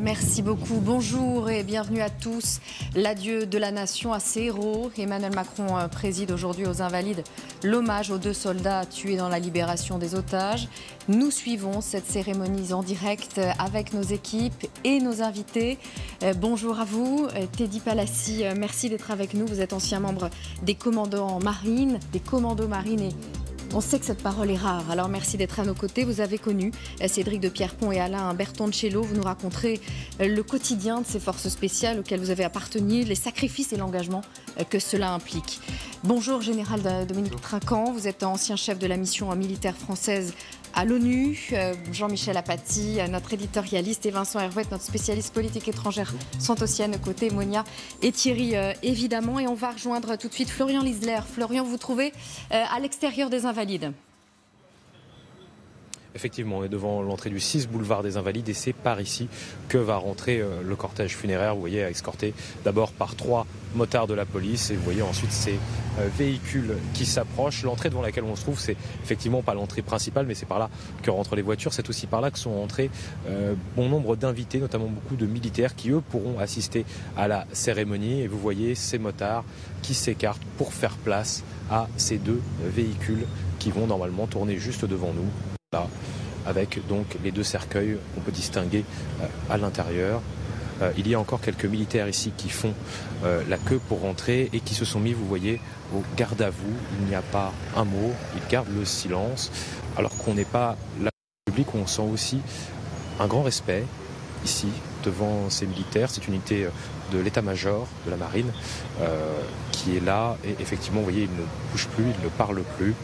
Merci beaucoup. Bonjour et bienvenue à tous. L'adieu de la nation à ses héros. Emmanuel Macron préside aujourd'hui aux Invalides l'hommage aux 2 soldats tués dans la libération des otages. Nous suivons cette cérémonie en direct avec nos équipes et nos invités. Bonjour à vous. Teddy Palassi, merci d'être avec nous. Vous êtes ancien membre des commandos marines et on sait que cette parole est rare, alors merci d'être à nos côtés. Vous avez connu Cédric de Pierrepont et Alain Bertoncello. Vous nous raconterez le quotidien de ces forces spéciales auxquelles vous avez appartenu, les sacrifices et l'engagement que cela implique. Bonjour Général Dominique Trinquant, vous êtes ancien chef de la mission militaire française à l'ONU. Jean-Michel Apathy, notre éditorialiste, et Vincent Hervouet, notre spécialiste politique étrangère, sont aussi à nos côtés. Monia et Thierry, évidemment. Et on va rejoindre tout de suite Florian Lisler. Florian, vous vous trouvez à l'extérieur des Invalides. Effectivement, on est devant l'entrée du 6 boulevard des Invalides et c'est par ici que va rentrer le cortège funéraire. Vous voyez, escorté d'abord par 3 motards de la police et vous voyez ensuite ces véhicules qui s'approchent. L'entrée devant laquelle on se trouve, c'est effectivement pas l'entrée principale, mais c'est par là que rentrent les voitures. C'est aussi par là que sont entrés bon nombre d'invités, notamment beaucoup de militaires qui, eux, pourront assister à la cérémonie. Et vous voyez ces motards qui s'écartent pour faire place à ces 2 véhicules qui vont normalement tourner juste devant nous. Là, avec donc les 2 cercueils qu'on peut distinguer à l'intérieur. Il y a encore quelques militaires ici qui font la queue pour rentrer et qui se sont mis, vous voyez, au garde à vous. Il n'y a pas un mot, ils gardent le silence. Alors qu'on n'est pas là au public, on sent aussi un grand respect ici devant ces militaires. C'est une unité de l'état-major de la marine qui est là et effectivement vous voyez ils ne bougent plus, ils ne parlent plus.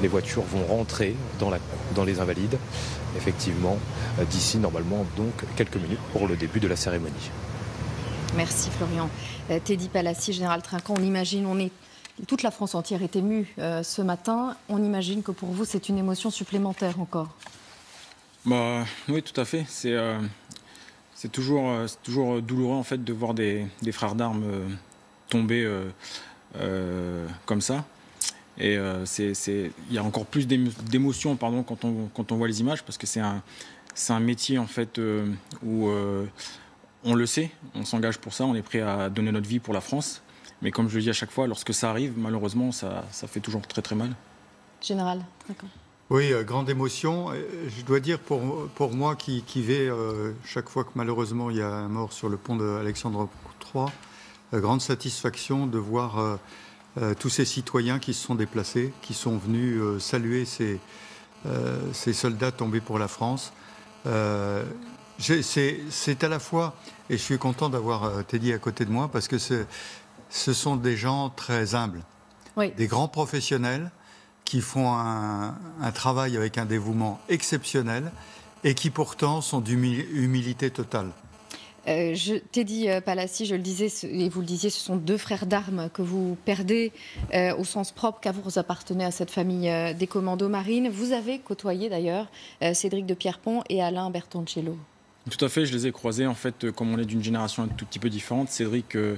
Les voitures vont rentrer dans les Invalides effectivement d'ici normalement donc quelques minutes pour le début de la cérémonie. Merci Florian. Teddy Palassi, Général Trinquant, on imagine, toute la France entière est émue ce matin. On imagine que pour vous c'est une émotion supplémentaire encore. Oui, tout à fait. C'est toujours douloureux en fait de voir des frères d'armes tomber comme ça. Et il y a encore plus d'émotion quand on voit les images parce que c'est un métier en fait où on le sait, on s'engage pour ça, on est prêt à donner notre vie pour la France. Mais comme je le dis à chaque fois, lorsque ça arrive, malheureusement, ça fait toujours très très mal. Général, d'accord. Oui, grande émotion. Je dois dire, pour moi qui vais, chaque fois que malheureusement il y a un mort sur le pont d'Alexandre III, grande satisfaction de voir tous ces citoyens qui se sont déplacés, qui sont venus saluer ces soldats tombés pour la France. C'est à la fois, et je suis content d'avoir Teddy à côté de moi, parce que ce sont des gens très humbles, oui. Des grands professionnels, qui font un travail avec un dévouement exceptionnel et qui pourtant sont d'humilité totale. Teddy Palassi, je le disais, et vous le disiez, ce sont 2 frères d'armes que vous perdez au sens propre, car vous appartenez à cette famille des commandos marines. Vous avez côtoyé d'ailleurs Cédric de Pierrepont et Alain Bertoncello. Tout à fait, je les ai croisés en fait, comme on est d'une génération un tout petit peu différente. Cédric, je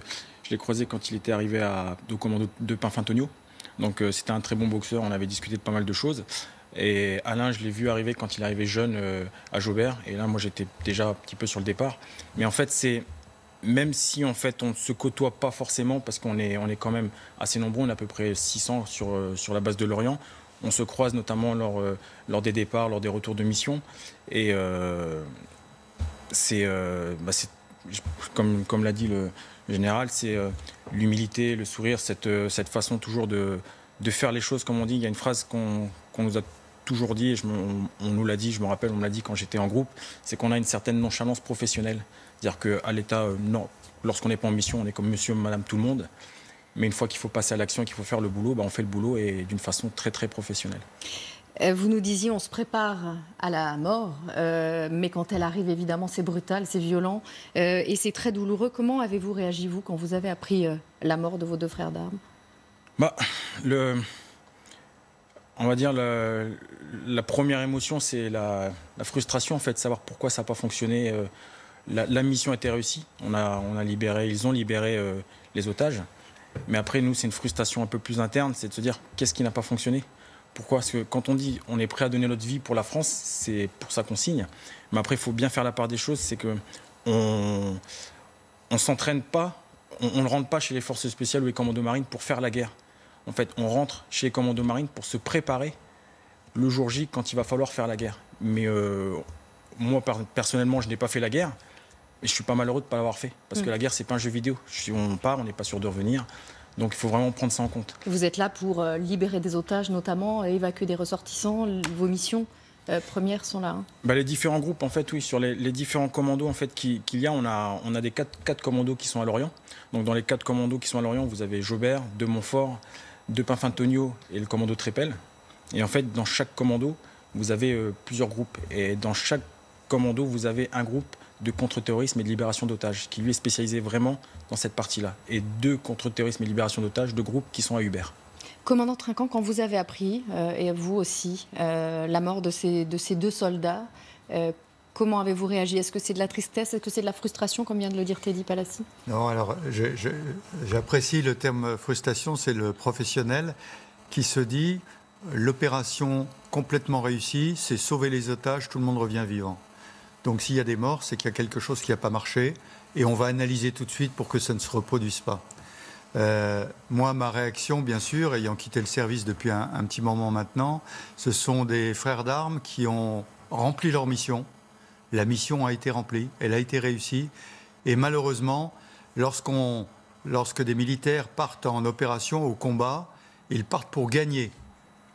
l'ai croisé quand il était arrivé au commando de Pinfantonio. Donc c'était un très bon boxeur, on avait discuté de pas mal de choses. Et Alain, je l'ai vu arriver quand il est arrivé jeune à Jaubert. Et là, moi, j'étais déjà un petit peu sur le départ. Mais en fait, même si en fait, on ne se côtoie pas forcément, parce qu'on est quand même assez nombreux, on est à peu près 600 sur la base de Lorient. On se croise notamment lors des départs, lors des retours de mission. Et comme l'a dit le général, c'est l'humilité, le sourire, cette façon toujours de faire les choses comme on dit. Il y a une phrase qu'on nous a toujours dit, et on nous l'a dit, je me rappelle, on me l'a dit quand j'étais en groupe, c'est qu'on a une certaine nonchalance professionnelle. C'est-à-dire qu'à l'État, lorsqu'on n'est pas en mission, on est comme monsieur, madame, tout le monde. Mais une fois qu'il faut passer à l'action, qu'il faut faire le boulot, on fait le boulot et d'une façon très très professionnelle. Vous nous disiez, on se prépare à la mort, mais quand elle arrive, évidemment, c'est brutal, c'est violent et c'est très douloureux. Comment avez-vous réagi, vous, quand vous avez appris la mort de vos 2 frères d'armes ? On va dire la première émotion, c'est la frustration, en fait, de savoir pourquoi ça n'a pas fonctionné. La mission a été réussie, ils ont libéré les otages. Mais après, nous, c'est une frustration un peu plus interne, c'est de se dire qu'est-ce qui n'a pas fonctionné ? Pourquoi ? Parce que quand on dit on est prêt à donner notre vie pour la France, c'est pour ça qu'on signe. Mais après, il faut bien faire la part des choses, c'est qu'on on s'entraîne pas, on ne rentre pas chez les forces spéciales ou les commandos marines pour faire la guerre. En fait, on rentre chez les commandos marines pour se préparer le jour J quand il va falloir faire la guerre. Mais moi, personnellement, je n'ai pas fait la guerre, mais je suis pas malheureux de ne pas l'avoir fait. Parce que la guerre, c'est pas un jeu vidéo. On part, on n'est pas sûr de revenir. Donc il faut vraiment prendre ça en compte. Vous êtes là pour libérer des otages notamment, évacuer des ressortissants. Vos missions premières sont là. Les différents groupes, en fait, oui, sur les différents commandos en fait, qu'il y a, on a des 4 commandos qui sont à Lorient. Donc dans les 4 commandos qui sont à Lorient, vous avez Jaubert, de Montfort, de Pinfintonio et le commando Trépel. Et en fait, dans chaque commando, vous avez plusieurs groupes. Et dans chaque commando, vous avez un groupe de contre-terrorisme et de libération d'otages, qui lui est spécialisé vraiment dans cette partie-là. Et 2 contre-terrorisme et libération d'otages, 2 groupes qui sont à Hubert. Commandant Trinquant, quand vous avez appris, et vous aussi, la mort de ces 2 soldats, comment avez-vous réagi? Est-ce que c'est de la tristesse? Est-ce que c'est de la frustration, comme vient de le dire Teddy Palassi? Non, alors j'apprécie le terme frustration, c'est le professionnel qui se dit l'opération complètement réussie, c'est sauver les otages, tout le monde revient vivant. Donc s'il y a des morts, c'est qu'il y a quelque chose qui n'a pas marché et on va analyser tout de suite pour que ça ne se reproduise pas. Moi, ma réaction, bien sûr, ayant quitté le service depuis un petit moment maintenant, ce sont des frères d'armes qui ont rempli leur mission. La mission a été remplie, elle a été réussie. Et malheureusement, lorsque des militaires partent en opération, au combat, ils partent pour gagner.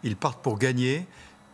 Ils partent pour gagner.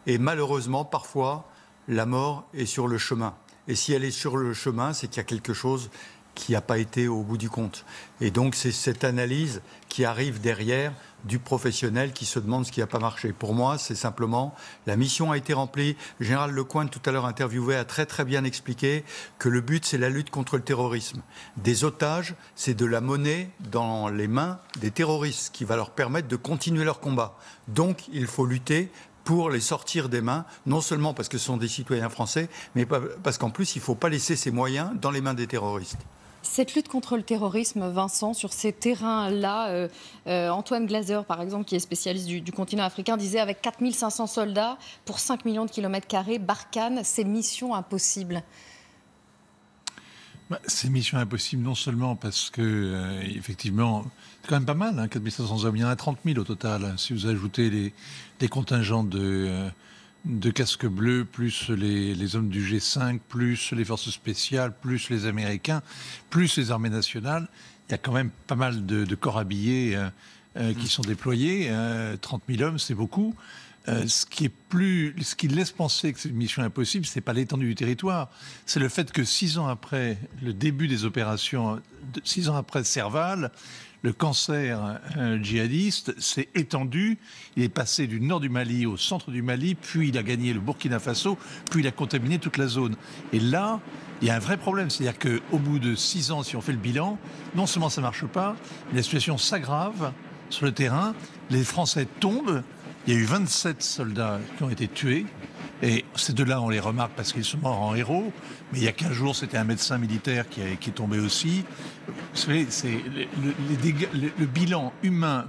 Et malheureusement, parfois, la mort est sur le chemin. Et si elle est sur le chemin, c'est qu'il y a quelque chose qui n'a pas été au bout du compte. Et donc, c'est cette analyse qui arrive derrière du professionnel qui se demande ce qui n'a pas marché. Pour moi, c'est simplement, la mission a été remplie. Le général Lecointe, tout à l'heure interviewé, a très très bien expliqué que le but, c'est la lutte contre le terrorisme. Des otages, c'est de la monnaie dans les mains des terroristes qui va leur permettre de continuer leur combat. Donc, il faut lutter pour les sortir des mains, non seulement parce que ce sont des citoyens français, mais parce qu'en plus, il ne faut pas laisser ces moyens dans les mains des terroristes. Cette lutte contre le terrorisme, Vincent, sur ces terrains-là, Antoine Glaser, par exemple, qui est spécialiste du continent africain, disait avec 4500 soldats pour 5 millions de kilomètres carrés, Barkhane, c'est mission impossible. C'est mission impossible non seulement parce que, effectivement, c'est quand même pas mal, 4500 hommes. Il y en a 30 000 au total. Si vous ajoutez les contingents de casques bleus, plus les hommes du G5, plus les forces spéciales, plus les Américains, plus les armées nationales, il y a quand même pas mal de corps habillés qui sont déployés. 30 000 hommes, c'est beaucoup. Ce qui laisse penser que c'est une mission impossible, c'est pas l'étendue du territoire, c'est le fait que 6 ans après le début des opérations, 6 ans après Serval, le cancer djihadiste s'est étendu. Il est passé du nord du Mali au centre du Mali, puis il a gagné le Burkina Faso, puis il a contaminé toute la zone. Et là, il y a un vrai problème, c'est-à-dire qu'au bout de 6 ans, si on fait le bilan, non seulement ça marche pas, mais la situation s'aggrave sur le terrain, les Français tombent. Il y a eu 27 soldats qui ont été tués. Et ces 2-là, on les remarque parce qu'ils sont morts en héros. Mais il y a 15 jours, c'était un médecin militaire qui est tombé aussi. Vous savez, c'est le bilan humain,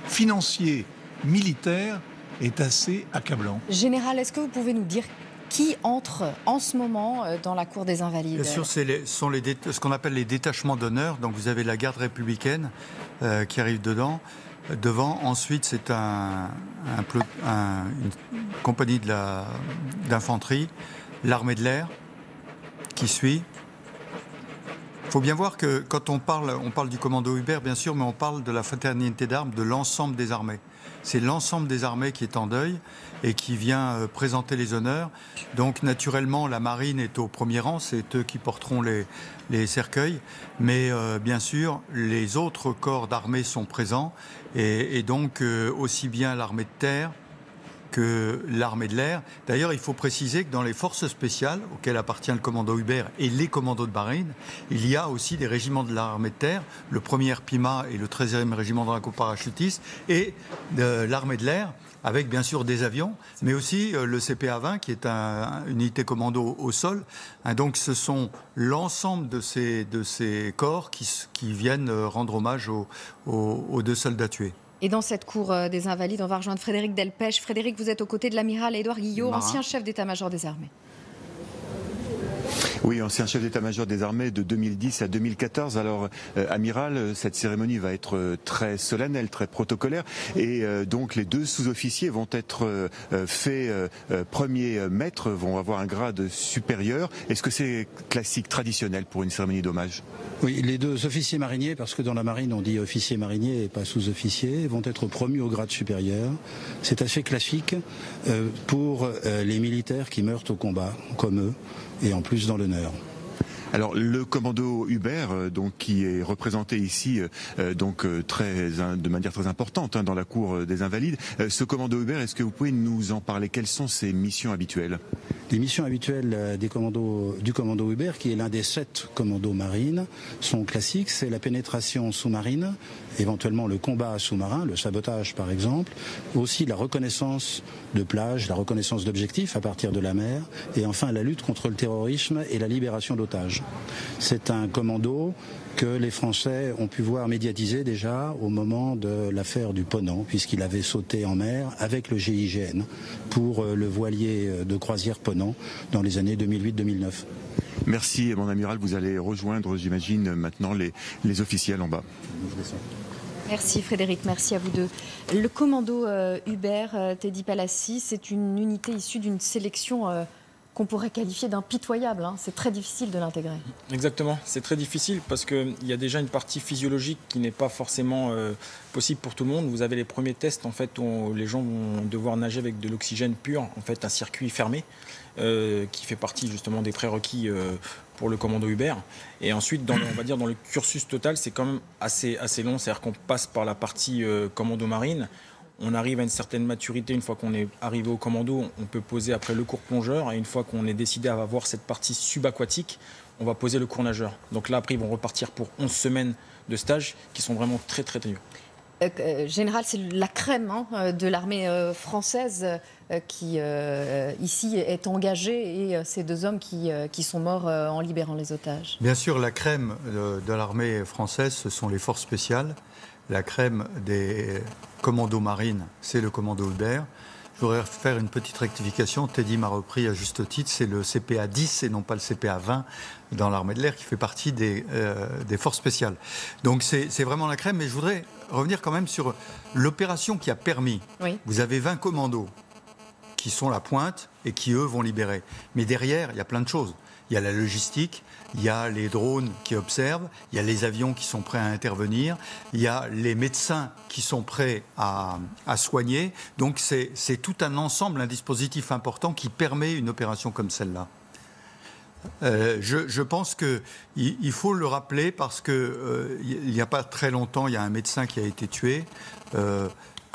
financier, militaire est assez accablant. Général, est-ce que vous pouvez nous dire qui entre en ce moment dans la cour des Invalides? Bien sûr, ce sont ce qu'on appelle les détachements d'honneur. Donc vous avez la garde républicaine qui arrive devant, ensuite c'est une compagnie d'infanterie, l'armée de l'air qui suit. Il faut bien voir que quand on parle du commando Hubert bien sûr, mais on parle de la fraternité d'armes de l'ensemble des armées. C'est l'ensemble des armées qui est en deuil et qui vient présenter les honneurs. Donc naturellement, la marine est au premier rang, c'est eux qui porteront les cercueils. Mais bien sûr, les autres corps d'armée sont présents. Et donc, aussi bien l'armée de terre que l'armée de l'air. D'ailleurs, il faut préciser que dans les forces spéciales, auxquelles appartient le commando Hubert et les commandos de marine, il y a aussi des régiments de l'armée de terre, le 1er RPIMA et le 13e régiment de parachutiste, et l'armée de l'air, avec bien sûr des avions, mais aussi le CPA-20, qui est une unité commando au sol. Donc ce sont l'ensemble de ces corps qui viennent rendre hommage aux 2 soldats tués. Et dans cette cour des Invalides, on va rejoindre Frédéric Delpech. Frédéric, vous êtes aux côtés de l'amiral Édouard Guillot, ancien chef d'état-major des armées. Oui, ancien chef d'état-major des armées de 2010 à 2014. Alors, amiral, cette cérémonie va être très solennelle, très protocolaire, et donc les 2 sous-officiers vont être faits premiers maîtres, vont avoir un grade supérieur. Est-ce que c'est classique, traditionnel pour une cérémonie d'hommage? Oui, les 2 officiers mariniers, parce que dans la marine on dit officier marinier et pas sous-officier, vont être promus au grade supérieur. C'est assez classique pour les militaires qui meurent au combat, comme eux, et en plus dans l'honneur. Alors le commando Hubert, donc qui est représenté ici, de manière très importante dans la cour des Invalides. Ce commando Hubert, est-ce que vous pouvez nous en parler? Quelles sont ses missions habituelles? Les missions habituelles du commando Hubert, qui est l'un des 7 commandos marines, sont classiques. C'est la pénétration sous-marine, éventuellement le combat sous-marin, le sabotage par exemple, aussi la reconnaissance de plages, la reconnaissance d'objectifs à partir de la mer, et enfin la lutte contre le terrorisme et la libération d'otages. C'est un commando que les Français ont pu voir médiatiser déjà au moment de l'affaire du Ponant, puisqu'il avait sauté en mer avec le GIGN pour le voilier de croisière Ponant dans les années 2008-2009. Merci mon amiral, vous allez rejoindre, j'imagine, maintenant les officiels en bas. Merci Frédéric, merci à vous deux. Le commando Hubert, Teddy Palassi, c'est une unité issue d'une sélection qu'on pourrait qualifier d'impitoyable. C'est très difficile de l'intégrer. Exactement, c'est très difficile parce qu'il y a déjà une partie physiologique qui n'est pas forcément possible pour tout le monde. Vous avez les premiers tests en fait, où les gens vont devoir nager avec de l'oxygène pur, en fait un circuit fermé qui fait partie justement des prérequis pour le commando Hubert. Et ensuite, on va dire dans le cursus total, c'est quand même assez long. C'est-à-dire qu'on passe par la partie commando marine. On arrive à une certaine maturité. Une fois qu'on est arrivé au commando, on peut poser après le cours plongeur. Et une fois qu'on est décidé à avoir cette partie subaquatique, on va poser le cours nageur. Donc là, après, ils vont repartir pour 11 semaines de stage qui sont vraiment très, très durs. Général, c'est la crème de l'armée française qui, ici, est engagée, et ces 2 hommes qui sont morts en libérant les otages. Bien sûr, la crème de l'armée française, ce sont les forces spéciales. La crème des commandos marines, c'est le commando Hubert. Je voudrais faire une petite rectification. Teddy m'a repris à juste titre. C'est le CPA 10 et non pas le CPA 20 dans l'armée de l'air qui fait partie des forces spéciales. Donc c'est vraiment la crème. Mais je voudrais revenir quand même sur l'opération qui a permis. Oui. Vous avez 20 commandos qui sont la pointe et qui, eux, vont libérer. Mais derrière, il y a plein de choses. Il y a la logistique, il y a les drones qui observent, il y a les avions qui sont prêts à intervenir, il y a les médecins qui sont prêts à soigner. Donc c'est tout un ensemble, un dispositif important qui permet une opération comme celle-là. Je pense qu'il faut le rappeler parce qu'il n'y a pas très longtemps, il y a un médecin qui a été tué.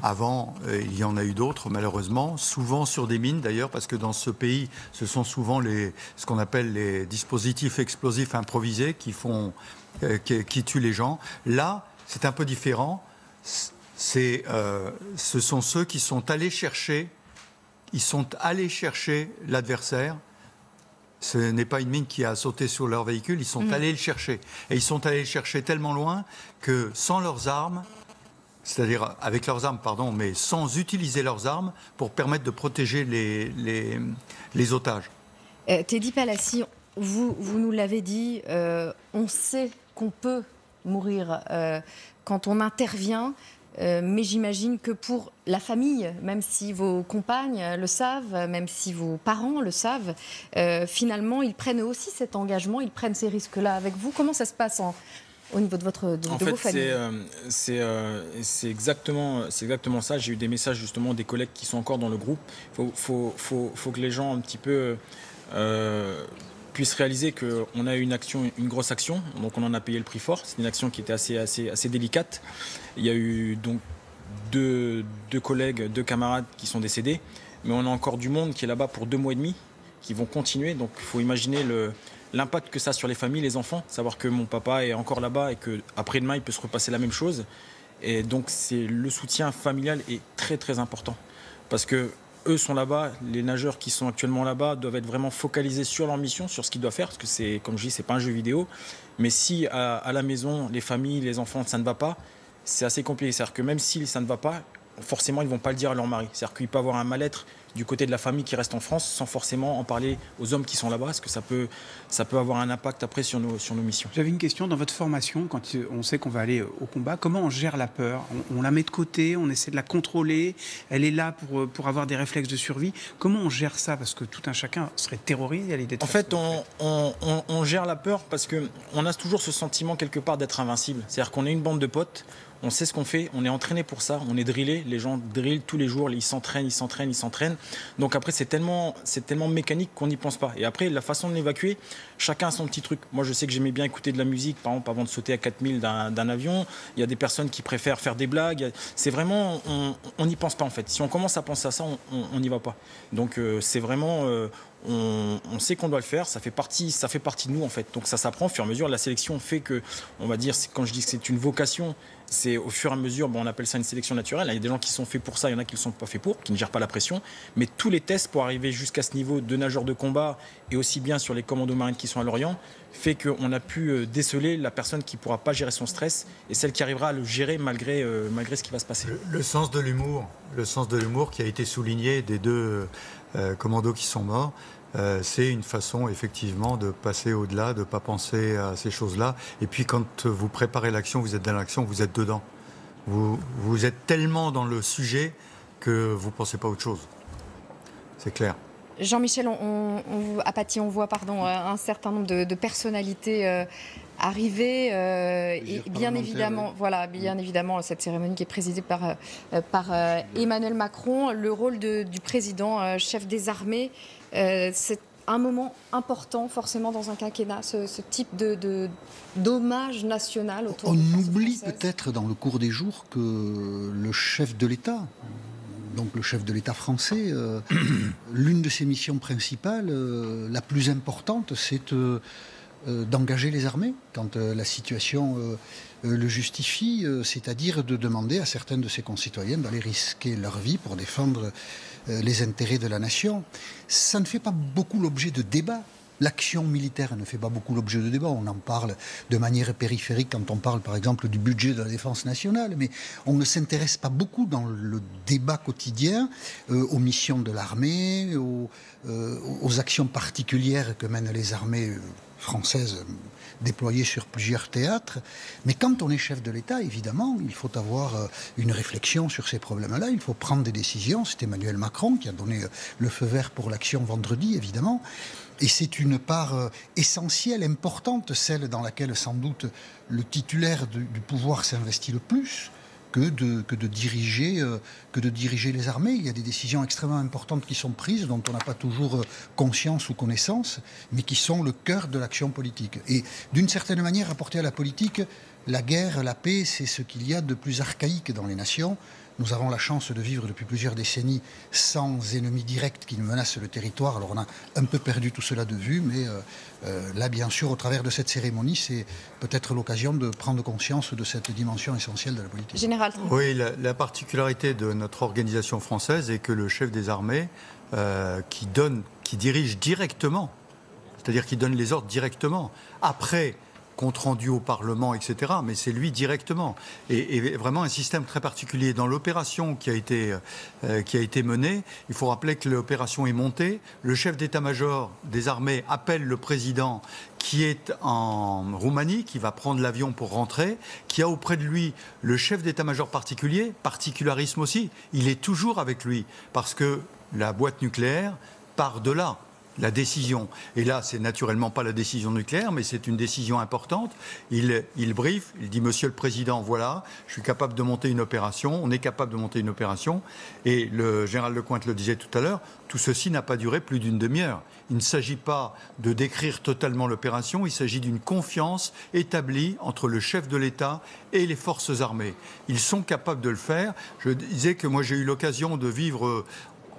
Avant, il y en a eu d'autres, malheureusement, souvent sur des mines d'ailleurs, parce que dans ce pays, ce sont souvent ce qu'on appelle les dispositifs explosifs improvisés qui tuent les gens. Là, c'est un peu différent. Ce sont ceux qui sont allés chercher, l'adversaire. Ce n'est pas une mine qui a sauté sur leur véhicule, ils sont allés le chercher. Et ils sont allés le chercher tellement loin que sans leurs armes, c'est-à-dire avec leurs armes, pardon, mais sans utiliser leurs armes pour permettre de protéger les otages. Teddy Palassi, vous nous l'avez dit, on sait qu'on peut mourir quand on intervient, mais j'imagine que pour la famille, même si vos compagnes le savent, même si vos parents le savent, finalement, ils prennent aussi cet engagement, ils prennent ces risques-là avec vous. Comment ça se passe au niveau de vos familles? C'est exactement ça. J'ai eu des messages justement des collègues qui sont encore dans le groupe. Faut que les gens un petit peu puissent réaliser qu'on a eu une grosse action, donc on en a payé le prix fort. C'est une action qui était assez délicate. Il y a eu donc deux collègues, 2 camarades qui sont décédés, mais on a encore du monde qui est là-bas pour 2 mois et demi, qui vont continuer. Donc il faut imaginer l'impact que ça a sur les familles, les enfants, savoir que mon papa est encore là-bas et qu'après-demain, il peut se repasser la même chose. Et donc, le soutien familial est très, très important. Parce que eux sont là-bas, les nageurs qui sont actuellement là-bas doivent être vraiment focalisés sur leur mission, sur ce qu'ils doivent faire, parce que comme je dis, c'est pas un jeu vidéo. Mais si à la maison, les familles, les enfants, ça ne va pas, c'est assez compliqué. C'est-à-dire que même si ça ne va pas, forcément, ils ne vont pas le dire à leur mari. C'est-à-dire qu'il peut avoir un mal-être du côté de la famille qui reste en France sans forcément en parler aux hommes qui sont là-bas, parce que ça peut avoir un impact après sur nos missions. J'avais une question. Dans votre formation, quand on sait qu'on va aller au combat, comment on gère la peur ? On la met de côté, on essaie de la contrôler, elle est là pour avoir des réflexes de survie. Comment on gère ça ? Parce que tout un chacun serait terrorisé à l'idée de... En fait, on gère la peur parce qu'on a toujours ce sentiment quelque part d'être invincible. C'est-à-dire qu'on est une bande de potes, on sait ce qu'on fait, on est entraîné pour ça, on est drillé, les gens drillent tous les jours, ils s'entraînent. Donc après, c'est tellement mécanique qu'on n'y pense pas. Et après, la façon de l'évacuer, chacun a son petit truc. Moi, je sais que j'aimais bien écouter de la musique, par exemple, avant de sauter à 4000 d'un avion. Il y a des personnes qui préfèrent faire des blagues. C'est vraiment, on n'y pense pas en fait. Si on commence à penser à ça, on n'y va pas. Donc c'est vraiment... On sait qu'on doit le faire, ça fait partie de nous en fait. Donc ça s'apprend au fur et à mesure. La sélection fait que, on va dire, quand je dis que c'est une vocation, c'est au fur et à mesure, on appelle ça une sélection naturelle. Il y a des gens qui sont faits pour ça, il y en a qui ne sont pas faits pour, qui ne gèrent pas la pression. Mais tous les tests pour arriver jusqu'à ce niveau de nageur de combat et aussi bien sur les commandos marines qui sont à Lorient, fait qu'on a pu déceler la personne qui ne pourra pas gérer son stress et celle qui arrivera à le gérer malgré ce qui va se passer. Le sens de l'humour qui a été souligné des deux commandos qui sont morts, c'est une façon effectivement de passer au-delà, de ne pas penser à ces choses-là. Et puis quand vous préparez l'action, vous êtes dans l'action, vous êtes dedans. Vous êtes tellement dans le sujet que vous ne pensez pas à autre chose. C'est clair. Jean-Michel, à Paty, on voit un certain nombre de personnalités arriver. Et bien évidemment, cette cérémonie qui est présidée par Emmanuel Macron. Le rôle du président, chef des armées, c'est un moment important forcément dans un quinquennat, ce type d'hommage national autour de la France oublie française. Peut-être dans le cours des jours que le chef de l'État, donc le chef de l'État français, l'une de ses missions principales, la plus importante, c'est d'engager les armées quand la situation le justifie, c'est-à-dire de demander à certains de ses concitoyens d'aller risquer leur vie pour défendre les intérêts de la nation. Ça ne fait pas beaucoup l'objet de débats. L'action militaire ne fait pas beaucoup l'objet de débat. On en parle de manière périphérique quand on parle, par exemple, du budget de la défense nationale. Mais on ne s'intéresse pas beaucoup dans le débat quotidien aux missions de l'armée, aux actions particulières que mènent les armées françaises déployées sur plusieurs théâtres. Mais quand on est chef de l'État, évidemment, il faut avoir une réflexion sur ces problèmes-là. Il faut prendre des décisions. C'est Emmanuel Macron qui a donné le feu vert pour l'action vendredi, évidemment. Et c'est une part essentielle, importante, celle dans laquelle sans doute le titulaire du pouvoir s'investit le plus que de diriger les armées. Il y a des décisions extrêmement importantes qui sont prises, dont on n'a pas toujours conscience ou connaissance, mais qui sont le cœur de l'action politique. Et d'une certaine manière, rapporté à la politique, la guerre, la paix, c'est ce qu'il y a de plus archaïque dans les nations. Nous avons la chance de vivre depuis plusieurs décennies sans ennemis directs qui menacent le territoire. Alors on a un peu perdu tout cela de vue, mais là, bien sûr, au travers de cette cérémonie, c'est peut-être l'occasion de prendre conscience de cette dimension essentielle de la politique. Général. Oui, la particularité de notre organisation française est que le chef des armées, qui dirige directement, c'est-à-dire qui donne les ordres directement, après compte rendu au Parlement, etc. Mais c'est lui directement. Et vraiment un système très particulier. Dans l'opération qui a été menée, il faut rappeler que l'opération est montée. Le chef d'état-major des armées appelle le président qui est en Roumanie, qui va prendre l'avion pour rentrer, qui a auprès de lui le chef d'état-major particulier, particularisme aussi. Il est toujours avec lui parce que la boîte nucléaire part de là. La décision. Et là, c'est naturellement pas la décision nucléaire, mais c'est une décision importante. Il briefe, il dit « Monsieur le Président, voilà, je suis capable de monter une opération, on est capable de monter une opération. » Et le général Lecointre le disait tout à l'heure, tout ceci n'a pas duré plus d'une demi-heure. Il ne s'agit pas de décrire totalement l'opération, il s'agit d'une confiance établie entre le chef de l'État et les forces armées. Ils sont capables de le faire. Je disais que moi, j'ai eu l'occasion de vivre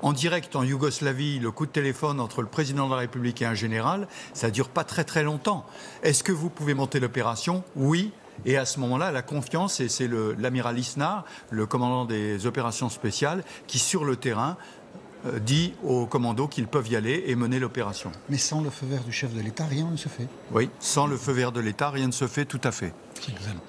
en direct en Yougoslavie, le coup de téléphone entre le président de la République et un général, ça ne dure pas très très longtemps. Est-ce que vous pouvez monter l'opération ? Oui. Et à ce moment-là, la confiance, et c'est l'amiral Isnar, le commandant des opérations spéciales, qui sur le terrain dit aux commandos qu'ils peuvent y aller et mener l'opération. Mais sans le feu vert du chef de l'État, rien ne se fait. Oui, sans le feu vert de l'État, rien ne se fait, tout à fait.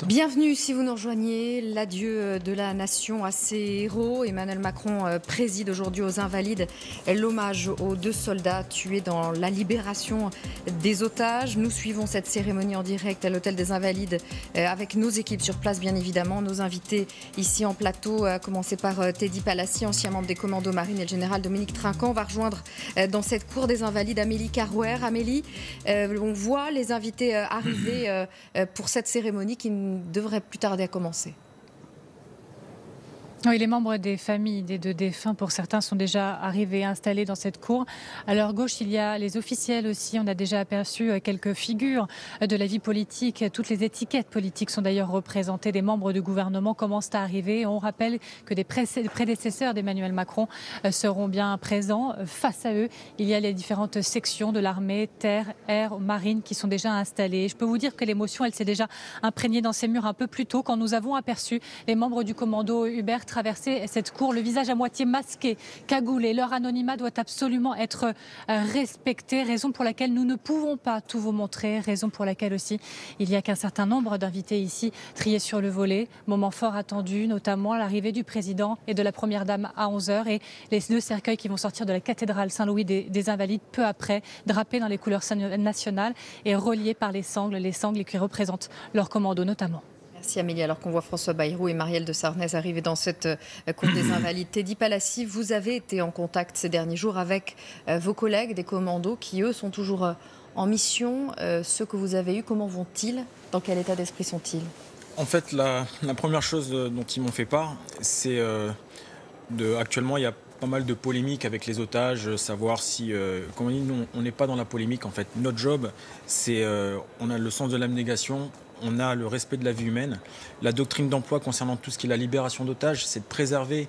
Bienvenue si vous nous rejoignez. L'adieu de la nation à ses héros. Emmanuel Macron préside aujourd'hui aux Invalides l'hommage aux 2 soldats tués dans la libération des otages. Nous suivons cette cérémonie en direct à l'hôtel des Invalides avec nos équipes sur place, bien évidemment. Nos invités ici en plateau, à commencer par Teddy Palassi, ancien membre des commandos marines, et le général Dominique Trinquant. On va rejoindre dans cette cour des Invalides Amélie Carouer. Amélie, on voit les invités arriver pour cette cérémonie qui devrait plus tarder à commencer. Oui, les membres des familles des 2 défunts, pour certains, sont déjà arrivés, installés dans cette cour. À leur gauche, il y a les officiels aussi. On a déjà aperçu quelques figures de la vie politique. Toutes les étiquettes politiques sont d'ailleurs représentées. Des membres du gouvernement commencent à arriver. On rappelle que des prédécesseurs d'Emmanuel Macron seront bien présents. Face à eux, il y a les différentes sections de l'armée, terre, air, marine qui sont déjà installées. Je peux vous dire que l'émotion, elle s'est déjà imprégnée dans ces murs un peu plus tôt quand nous avons aperçu les membres du commando Hubert traverser cette cour, le visage à moitié masqué, cagoulé. Leur anonymat doit absolument être respecté, raison pour laquelle nous ne pouvons pas tout vous montrer, raison pour laquelle aussi il n'y a qu'un certain nombre d'invités ici triés sur le volet. Moment fort attendu, notamment l'arrivée du président et de la première dame à 11h et les 2 cercueils qui vont sortir de la cathédrale Saint-Louis des Invalides peu après, drapés dans les couleurs nationales et reliés par les sangles qui représentent leur commando notamment. Merci Amélie. Alors qu'on voit François Bayrou et Marielle de Sarnez arriver dans cette cour des Invalides. Teddy Palassi, vous avez été en contact ces derniers jours avec vos collègues des commandos qui, eux, sont toujours en mission. Ceux que vous avez eus, comment vont-ils? Dans quel état d'esprit sont-ils? En fait, la première chose dont ils m'ont fait part, c'est actuellement, il y a pas mal de polémiques avec les otages, savoir si, comme on dit, nous, on n'est pas dans la polémique. En fait, notre job, c'est, on a le sens de l'abnégation. On a le respect de la vie humaine. La doctrine d'emploi concernant tout ce qui est la libération d'otages, c'est de préserver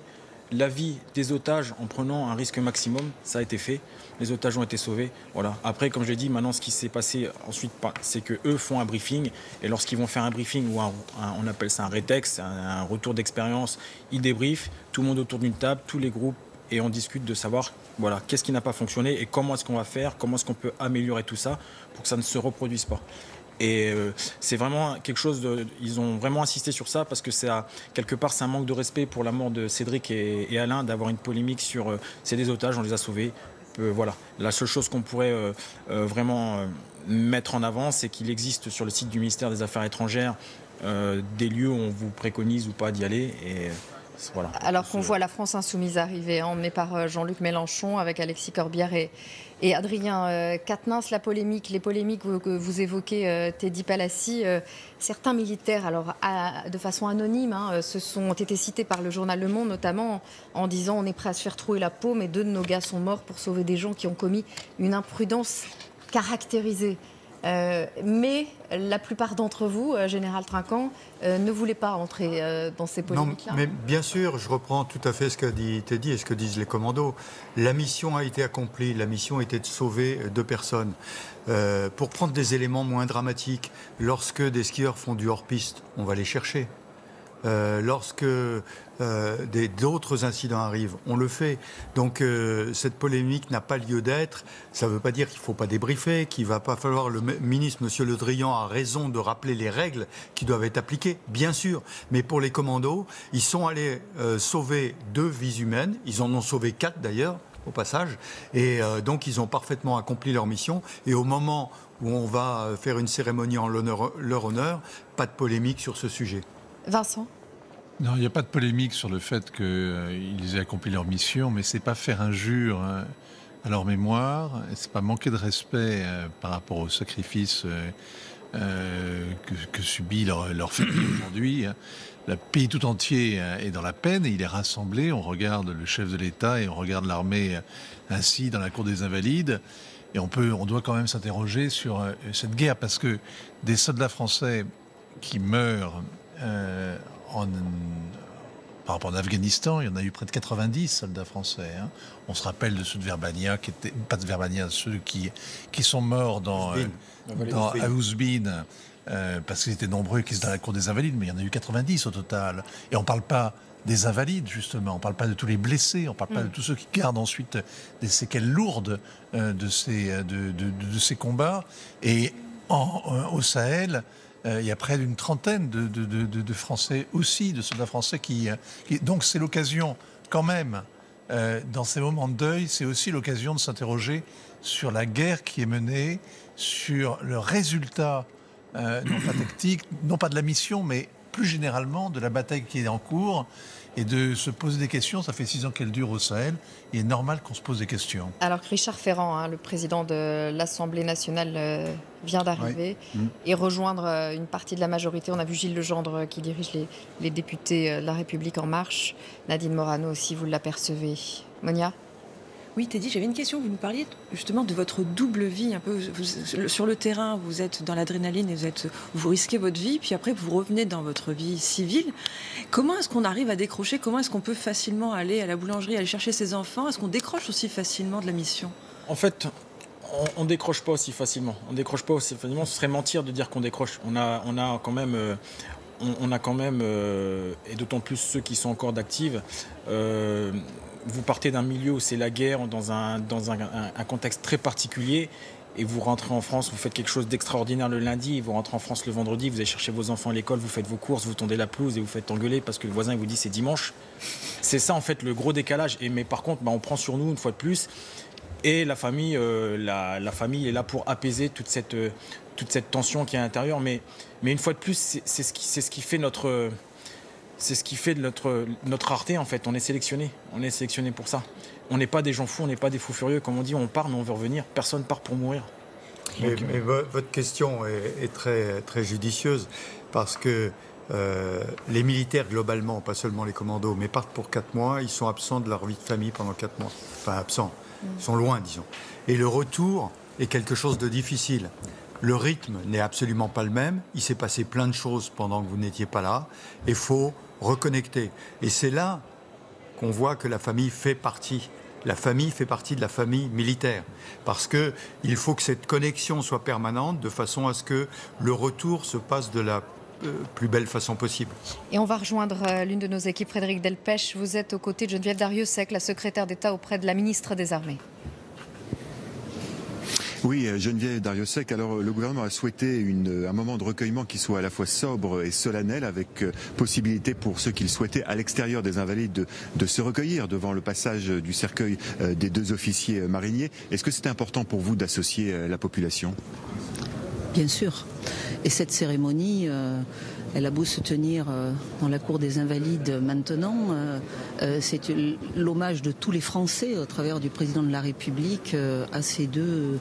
la vie des otages en prenant un risque maximum. Ça a été fait. Les otages ont été sauvés. Voilà. Après, comme je l'ai dit, maintenant, ce qui s'est passé ensuite, c'est qu'eux font un briefing. Et lorsqu'ils vont faire un briefing, ou on appelle ça un rétex, un retour d'expérience, ils débriefent, tout le monde autour d'une table, tous les groupes, et on discute de savoir voilà, qu'est-ce qui n'a pas fonctionné et comment est-ce qu'on va faire, comment est-ce qu'on peut améliorer tout ça pour que ça ne se reproduise pas. Et c'est vraiment quelque chose ils ont vraiment insisté sur ça parce que quelque part c'est un manque de respect pour la mort de Cédric et Alain d'avoir une polémique sur c'est des otages, on les a sauvés. Voilà, la seule chose qu'on pourrait vraiment mettre en avant, c'est qu'il existe sur le site du ministère des Affaires étrangères des lieux où on vous préconise ou pas d'y aller. Et voilà. Alors qu'on voit la France insoumise arriver, emmenée par Jean-Luc Mélenchon avec Alexis Corbière et Adrien Quatennens. Les polémiques que vous évoquez, Teddy Palassi, certains militaires, alors de façon anonyme, ont été cités par le journal Le Monde, notamment en disant on est prêt à se faire trouer la peau, mais 2 de nos gars sont morts pour sauver des gens qui ont commis une imprudence caractérisée. Mais la plupart d'entre vous, Général Trinquant, ne voulaient pas entrer dans ces polémiques-là. Non, mais bien sûr, je reprends tout à fait ce qu'a dit Teddy et ce que disent les commandos. La mission a été accomplie, la mission était de sauver 2 personnes. Pour prendre des éléments moins dramatiques, lorsque des skieurs font du hors-piste, on va les chercher. Lorsque d'autres incidents arrivent, on le fait. Donc cette polémique n'a pas lieu d'être. Ça ne veut pas dire qu'il ne faut pas débriefer, qu'il ne va pas falloir... Le ministre, M. Le Drian, a raison de rappeler les règles qui doivent être appliquées, bien sûr. Mais pour les commandos, ils sont allés sauver 2 vies humaines. Ils en ont sauvé 4 d'ailleurs, au passage. Et donc ils ont parfaitement accompli leur mission. Et au moment où on va faire une cérémonie en leur honneur, pas de polémique sur ce sujet. Vincent? Non, il n'y a pas de polémique sur le fait qu'ils aient accompli leur mission, mais c'est pas faire injure à leur mémoire, c'est pas manquer de respect par rapport au sacrifice que subit leur famille aujourd'hui. Le pays tout entier est dans la peine et il est rassemblé. On regarde le chef de l'État et on regarde l'armée ainsi dans la cour des Invalides. Et on doit quand même s'interroger sur cette guerre parce que des soldats français qui meurent par rapport à l'Afghanistan, il y en a eu près de 90 soldats français. On se rappelle de ceux de Verbania, ceux qui sont morts à Ouzbine, parce qu'ils étaient nombreux qui étaient dans la cour des Invalides, mais il y en a eu 90 au total. Et on ne parle pas des Invalides, justement, on ne parle pas de tous les blessés, on ne parle pas de tous ceux qui gardent ensuite des séquelles lourdes de ces combats. Et au Sahel, il y a près d'une trentaine de Français aussi, de soldats français donc c'est l'occasion quand même, dans ces moments de deuil, c'est aussi l'occasion de s'interroger sur la guerre qui est menée, sur le résultat, non pas tactique, non pas de la mission, mais plus généralement de la bataille qui est en cours, et de se poser des questions. Ça fait 6 ans qu'elle dure au Sahel. Il est normal qu'on se pose des questions. Alors que Richard Ferrand, le président de l'Assemblée nationale, vient d'arriver et rejoindre une partie de la majorité. On a vu Gilles Legendre qui dirige les députés de La République En Marche. Nadine Morano aussi, vous l'apercevez. Monia ? Oui, Teddy, j'avais une question. Vous nous parliez justement de votre double vie. Un peu, sur le terrain, vous êtes dans l'adrénaline et vous risquez votre vie, puis après vous revenez dans votre vie civile. Comment est-ce qu'on arrive à décrocher ? Comment est-ce qu'on peut facilement aller à la boulangerie, aller chercher ses enfants ? Est-ce qu'on décroche aussi facilement de la mission ? En fait, on ne décroche pas aussi facilement. On décroche pas aussi facilement. Ce serait mentir de dire qu'on décroche. On a quand même, et d'autant plus ceux qui sont encore d'actifs, vous partez d'un milieu où c'est la guerre, dans un contexte très particulier, et vous rentrez en France, vous faites quelque chose d'extraordinaire le lundi, et vous rentrez en France le vendredi, vous allez chercher vos enfants à l'école, vous faites vos courses, vous tondez la pelouse et vous faites engueuler parce que le voisin il vous dit c'est dimanche. C'est ça en fait le gros décalage. Mais par contre, on prend sur nous une fois de plus, et la famille, la famille est là pour apaiser toute cette tension qui est à l'intérieur. Mais une fois de plus, c'est ce qui fait notre... C'est ce qui fait de notre rareté, en fait. On est sélectionné pour ça. On n'est pas des gens fous, on n'est pas des fous furieux. Comme on dit, on part, mais on veut revenir. Personne part pour mourir. Mais votre question est très, très judicieuse, parce que les militaires, globalement, pas seulement les commandos, mais partent pour 4 mois. Ils sont absents de leur vie de famille pendant 4 mois. Enfin, absents. Ils sont loin, disons. Et le retour est quelque chose de difficile. Le rythme n'est absolument pas le même. Il s'est passé plein de choses pendant que vous n'étiez pas là. Il faut reconnecter. Et c'est là qu'on voit que la famille fait partie. La famille fait partie de la famille militaire. Parce qu'il faut que cette connexion soit permanente, de façon à ce que le retour se passe de la plus belle façon possible. Et on va rejoindre l'une de nos équipes, Frédéric Delpech. Vous êtes aux côtés de Geneviève Darrieussecq, la secrétaire d'État auprès de la ministre des Armées. Oui, Geneviève Darrieussecq. Alors, le gouvernement a souhaité un moment de recueillement qui soit à la fois sobre et solennel, avec possibilité pour ceux qui le souhaitaient à l'extérieur des Invalides de se recueillir devant le passage du cercueil des 2 officiers mariniers. Est-ce que c'était important pour vous d'associer la population ? Bien sûr. Et cette cérémonie, elle a beau se tenir dans la cour des Invalides maintenant, c'est l'hommage de tous les Français au travers du président de la République à ces deux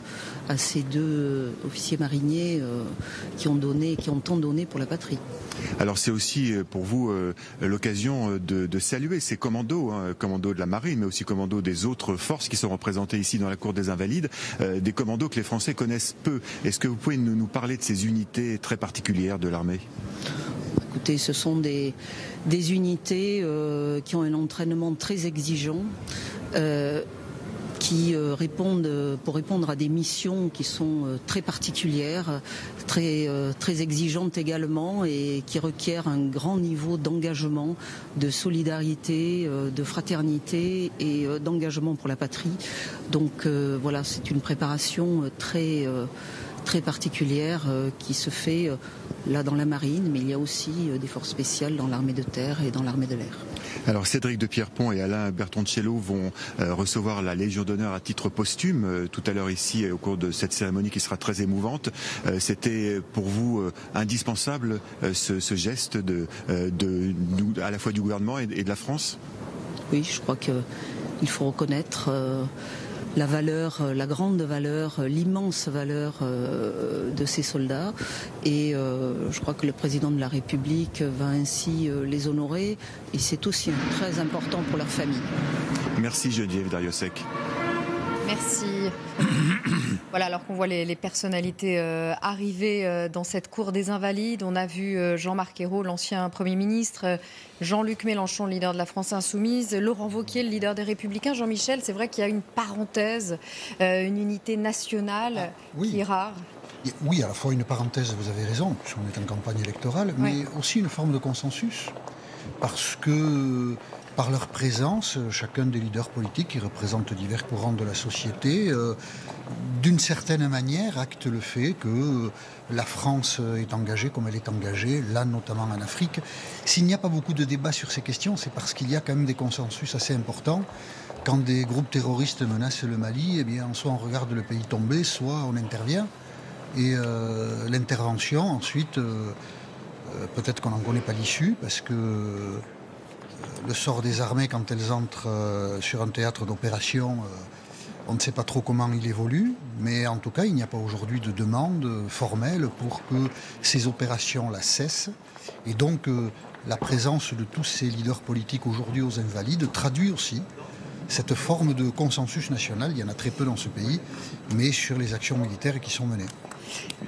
officiers mariniers qui ont tant donné pour la patrie. Alors c'est aussi pour vous l'occasion de saluer ces commandos, commandos de la marine, mais aussi commandos des autres forces qui sont représentées ici dans la cour des Invalides, des commandos que les Français connaissent peu. Est-ce que vous pouvez nous parler de ces unités très particulières de l'armée ? Écoutez, ce sont des unités qui ont un entraînement très exigeant, qui pour répondre à des missions qui sont très particulières, très exigeantes également, et qui requièrent un grand niveau d'engagement, de solidarité, de fraternité et d'engagement pour la patrie. Donc voilà, c'est une préparation très particulière qui se fait là dans la marine, mais il y a aussi des forces spéciales dans l'armée de terre et dans l'armée de l'air. Alors Cédric de Pierrepont et Alain Bertoncello vont recevoir la Légion d'honneur à titre posthume tout à l'heure ici au cours de cette cérémonie qui sera très émouvante. C'était pour vous indispensable ce geste à la fois du gouvernement et de la France ? Oui, je crois qu'il faut reconnaître la valeur, la grande valeur, l'immense valeur de ces soldats. Et je crois que le président de la République va ainsi les honorer. Et c'est aussi très important pour leur famille. Merci Geneviève Darrieussecq. Merci. Voilà, alors qu'on voit les personnalités arriver dans cette cour des Invalides, on a vu Jean-Marc Ayrault, l'ancien Premier ministre, Jean-Luc Mélenchon, le leader de la France Insoumise, Laurent Wauquiez, le leader des Républicains. Jean-Michel, c'est vrai qu'il y a une parenthèse, une unité nationale qui est rare. Oui, à la fois une parenthèse, vous avez raison, puisqu'on est en campagne électorale, mais aussi une forme de consensus. parce que par leur présence, chacun des leaders politiques qui représentent divers courants de la société, d'une certaine manière, acte le fait que la France est engagée comme elle est engagée, là notamment en Afrique. S'il n'y a pas beaucoup de débats sur ces questions, c'est parce qu'il y a quand même des consensus assez importants. Quand des groupes terroristes menacent le Mali, eh bien, soit on regarde le pays tomber, soit on intervient. Et l'intervention, ensuite, peut-être qu'on n'en connaît pas l'issue, parce que le sort des armées, quand elles entrent sur un théâtre d'opération, on ne sait pas trop comment il évolue. Mais en tout cas, il n'y a pas aujourd'hui de demande formelle pour que ces opérations-là cessent. Et donc, la présence de tous ces leaders politiques aujourd'hui aux Invalides traduit aussi cette forme de consensus national. Il y en a très peu dans ce pays, mais sur les actions militaires qui sont menées.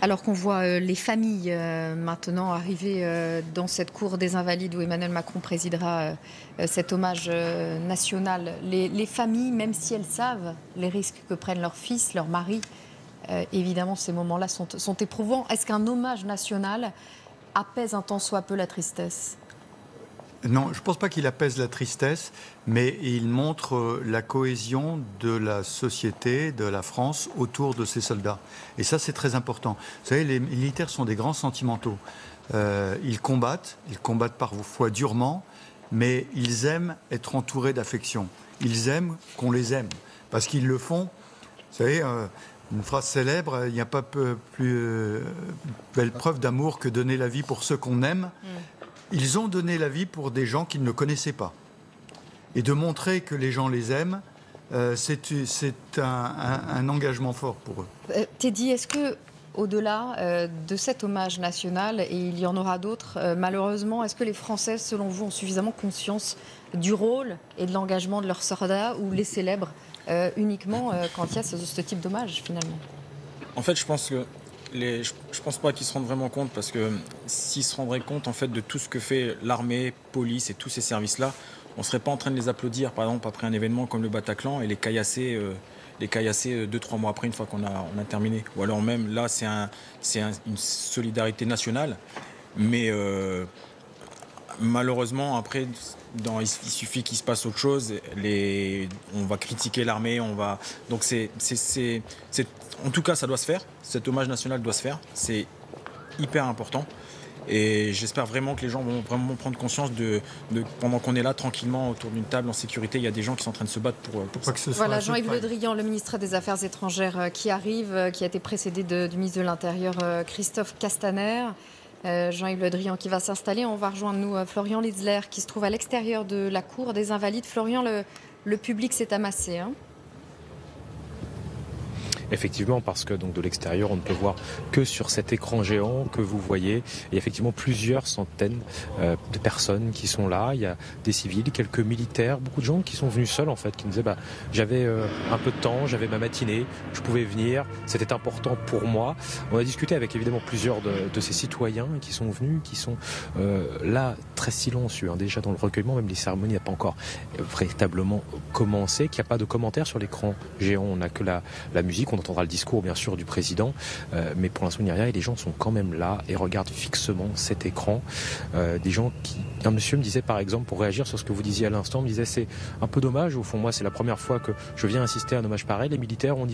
Alors qu'on voit les familles maintenant arriver dans cette cour des Invalides où Emmanuel Macron présidera cet hommage national, les familles, même si elles savent les risques que prennent leurs fils, leurs maris, évidemment ces moments-là sont éprouvants. Est-ce qu'un hommage national apaise un tant soit peu la tristesse ? Non, je ne pense pas qu'il apaise la tristesse, mais il montre la cohésion de la société, de la France, autour de ces soldats. Et ça, c'est très important. Vous savez, les militaires sont des grands sentimentaux. Ils combattent parfois durement, mais ils aiment être entourés d'affection. Ils aiment qu'on les aime, parce qu'ils le font. Vous savez, une phrase célèbre, il n'y a pas plus belle preuve d'amour que donner la vie pour ceux qu'on aime. Ils ont donné la vie pour des gens qu'ils ne connaissaient pas. Et de montrer que les gens les aiment, c'est un engagement fort pour eux. Teddy, est-ce que, au-delà de cet hommage national, et il y en aura d'autres, malheureusement, est-ce que les Français, selon vous, ont suffisamment conscience du rôle et de l'engagement de leurs soldats, ou les célèbrent uniquement quand il y a ce type d'hommage, finalement ? En fait, je pense que je pense pas qu'ils se rendent vraiment compte, parce que s'ils se rendraient compte en fait de tout ce que fait l'armée, police et tous ces services-là, on serait pas en train de les applaudir, par exemple après un événement comme le Bataclan, et les caillasser 2-3 mois après, une fois qu'on a terminé. Ou alors même là, c'est une solidarité nationale, mais malheureusement après, il suffit qu'il se passe autre chose. On va critiquer l'armée, donc en tout cas, ça doit se faire. Cet hommage national doit se faire. C'est hyper important. Et j'espère vraiment que les gens vont vraiment prendre conscience de pendant qu'on est là tranquillement autour d'une table en sécurité, il y a des gens qui sont en train de se battre pour pas que ce soit. Voilà, Jean-Yves Le Drian, le ministre des Affaires étrangères, qui arrive, qui a été précédé du ministre de l'Intérieur, Christophe Castaner. Jean-Yves Le Drian qui va s'installer. On va rejoindre nous Florian Litzler qui se trouve à l'extérieur de la cour des Invalides. Florian, le public s'est amassé. Effectivement, parce que donc de l'extérieur, on ne peut voir que sur cet écran géant que vous voyez. Il y a effectivement plusieurs centaines de personnes qui sont là. Il y a des civils, quelques militaires, beaucoup de gens qui sont venus seuls en fait, qui nous disaient j'avais un peu de temps, j'avais ma matinée, je pouvais venir, c'était important pour moi. On a discuté avec évidemment plusieurs de ces citoyens qui sont venus, qui sont là très silencieux. Déjà dans le recueillement, même les cérémonies n'ont pas encore véritablement commencé, qu'il n'y a pas de commentaires sur l'écran géant, on n'a que la musique. On entendra le discours bien sûr du président, mais pour l'instant il n'y a rien et les gens sont quand même là et regardent fixement cet écran. Des gens un monsieur me disait par exemple, pour réagir sur ce que vous disiez à l'instant, me disait c'est un peu dommage, au fond moi c'est la première fois que je viens assister à un hommage pareil. Les militaires on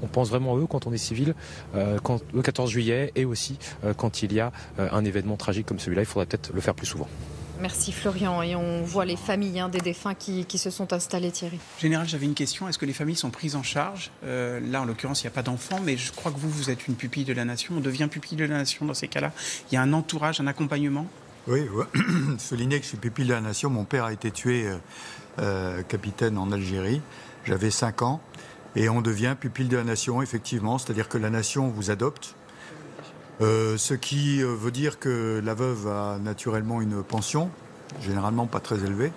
pense vraiment à eux quand on est civil, le 14 juillet et aussi quand il y a un événement tragique comme celui-là, il faudrait peut-être le faire plus souvent. Merci Florian. Et on voit les familles des défunts qui se sont installées, Thierry. Général, j'avais une question. Est-ce que les familles sont prises en charge ? Là, en l'occurrence, il n'y a pas d'enfants, mais je crois que vous êtes une pupille de la nation. On devient pupille de la nation dans ces cas-là. Il y a un entourage, un accompagnement ? Oui, souligner que je suis pupille de la nation. Mon père a été tué capitaine en Algérie. J'avais 5 ans. Et on devient pupille de la nation, effectivement. C'est-à-dire que la nation vous adopte. Ce qui veut dire que la veuve a naturellement une pension, généralement pas très élevée,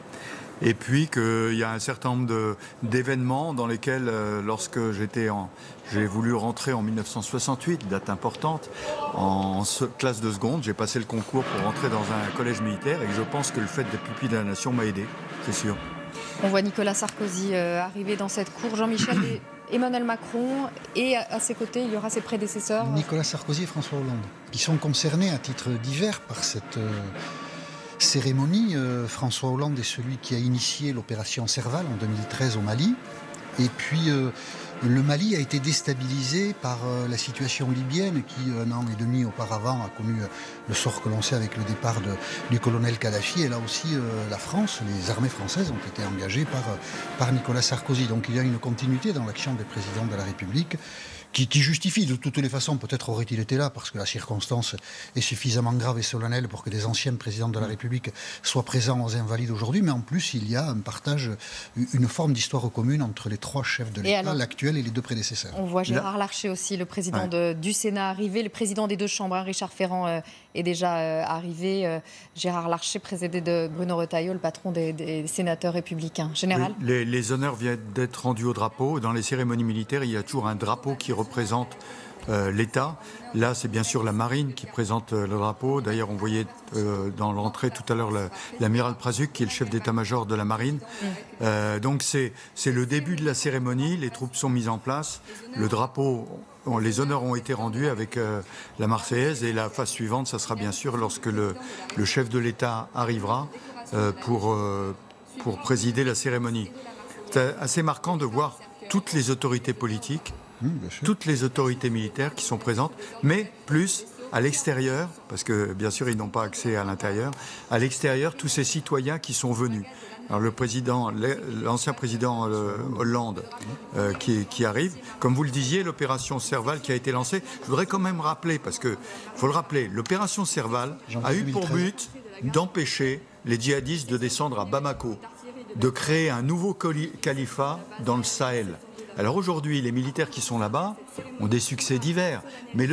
et puis qu'il y a un certain nombre d'événements dans lesquels, lorsque j'ai voulu rentrer en 1968, date importante, en classe de seconde, j'ai passé le concours pour rentrer dans un collège militaire, et je pense que le fait d'être pupille de la nation m'a aidé, c'est sûr. On voit Nicolas Sarkozy arriver dans cette cour, Jean-Michel Emmanuel Macron, et à ses côtés, il y aura ses prédécesseurs. Nicolas Sarkozy et François Hollande, qui sont concernés à titre divers par cérémonie, François Hollande est celui qui a initié l'opération Serval en 2013 au Mali. Et puis, le Mali a été déstabilisé par la situation libyenne qui, 1 an et demi auparavant, a connu le sort que l'on sait avec le départ du colonel Kadhafi. Et là aussi, la France, les armées françaises ont été engagées par Nicolas Sarkozy. Donc il y a une continuité dans l'action des présidents de la République qui justifie de toutes les façons, peut-être aurait-il été là, parce que la circonstance est suffisamment grave et solennelle pour que des anciens présidents de la République soient présents aux Invalides aujourd'hui, mais en plus il y a un partage, une forme d'histoire commune entre les 3 chefs de l'État, l'actuel et les 2 prédécesseurs. On voit Gérard Larcher aussi, le président du Sénat arrivé, le président des 2 chambres, Richard Ferrand est déjà arrivé. Gérard Larcher, précédé de Bruno Retailleau, le patron des sénateurs républicains. Général ? Les honneurs viennent d'être rendus au drapeau. Dans les cérémonies militaires, il y a toujours un drapeau qui représente l'État. Là, c'est bien sûr la marine qui présente le drapeau. D'ailleurs, on voyait dans l'entrée tout à l'heure l'amiral Prazuc, qui est le chef d'état-major de la marine. Donc, c'est le début de la cérémonie. Les troupes sont mises en place. Le drapeau, les honneurs ont été rendus avec la Marseillaise. Et la phase suivante, ça sera bien sûr lorsque le chef de l'État arrivera pour présider la cérémonie. C'est assez marquant de voir toutes les autorités politiques, toutes les autorités militaires qui sont présentes, mais plus à l'extérieur, parce que bien sûr ils n'ont pas accès à l'intérieur, à l'extérieur tous ces citoyens qui sont venus. Alors l'ancien président Hollande qui arrive, comme vous le disiez, l'opération Serval qui a été lancée, je voudrais quand même rappeler, parce qu'il faut le rappeler, l'opération Serval a eu pour but d'empêcher les djihadistes de descendre à Bamako, de créer un nouveau califat dans le Sahel. Alors aujourd'hui, les militaires qui sont là-bas ont des succès divers, mais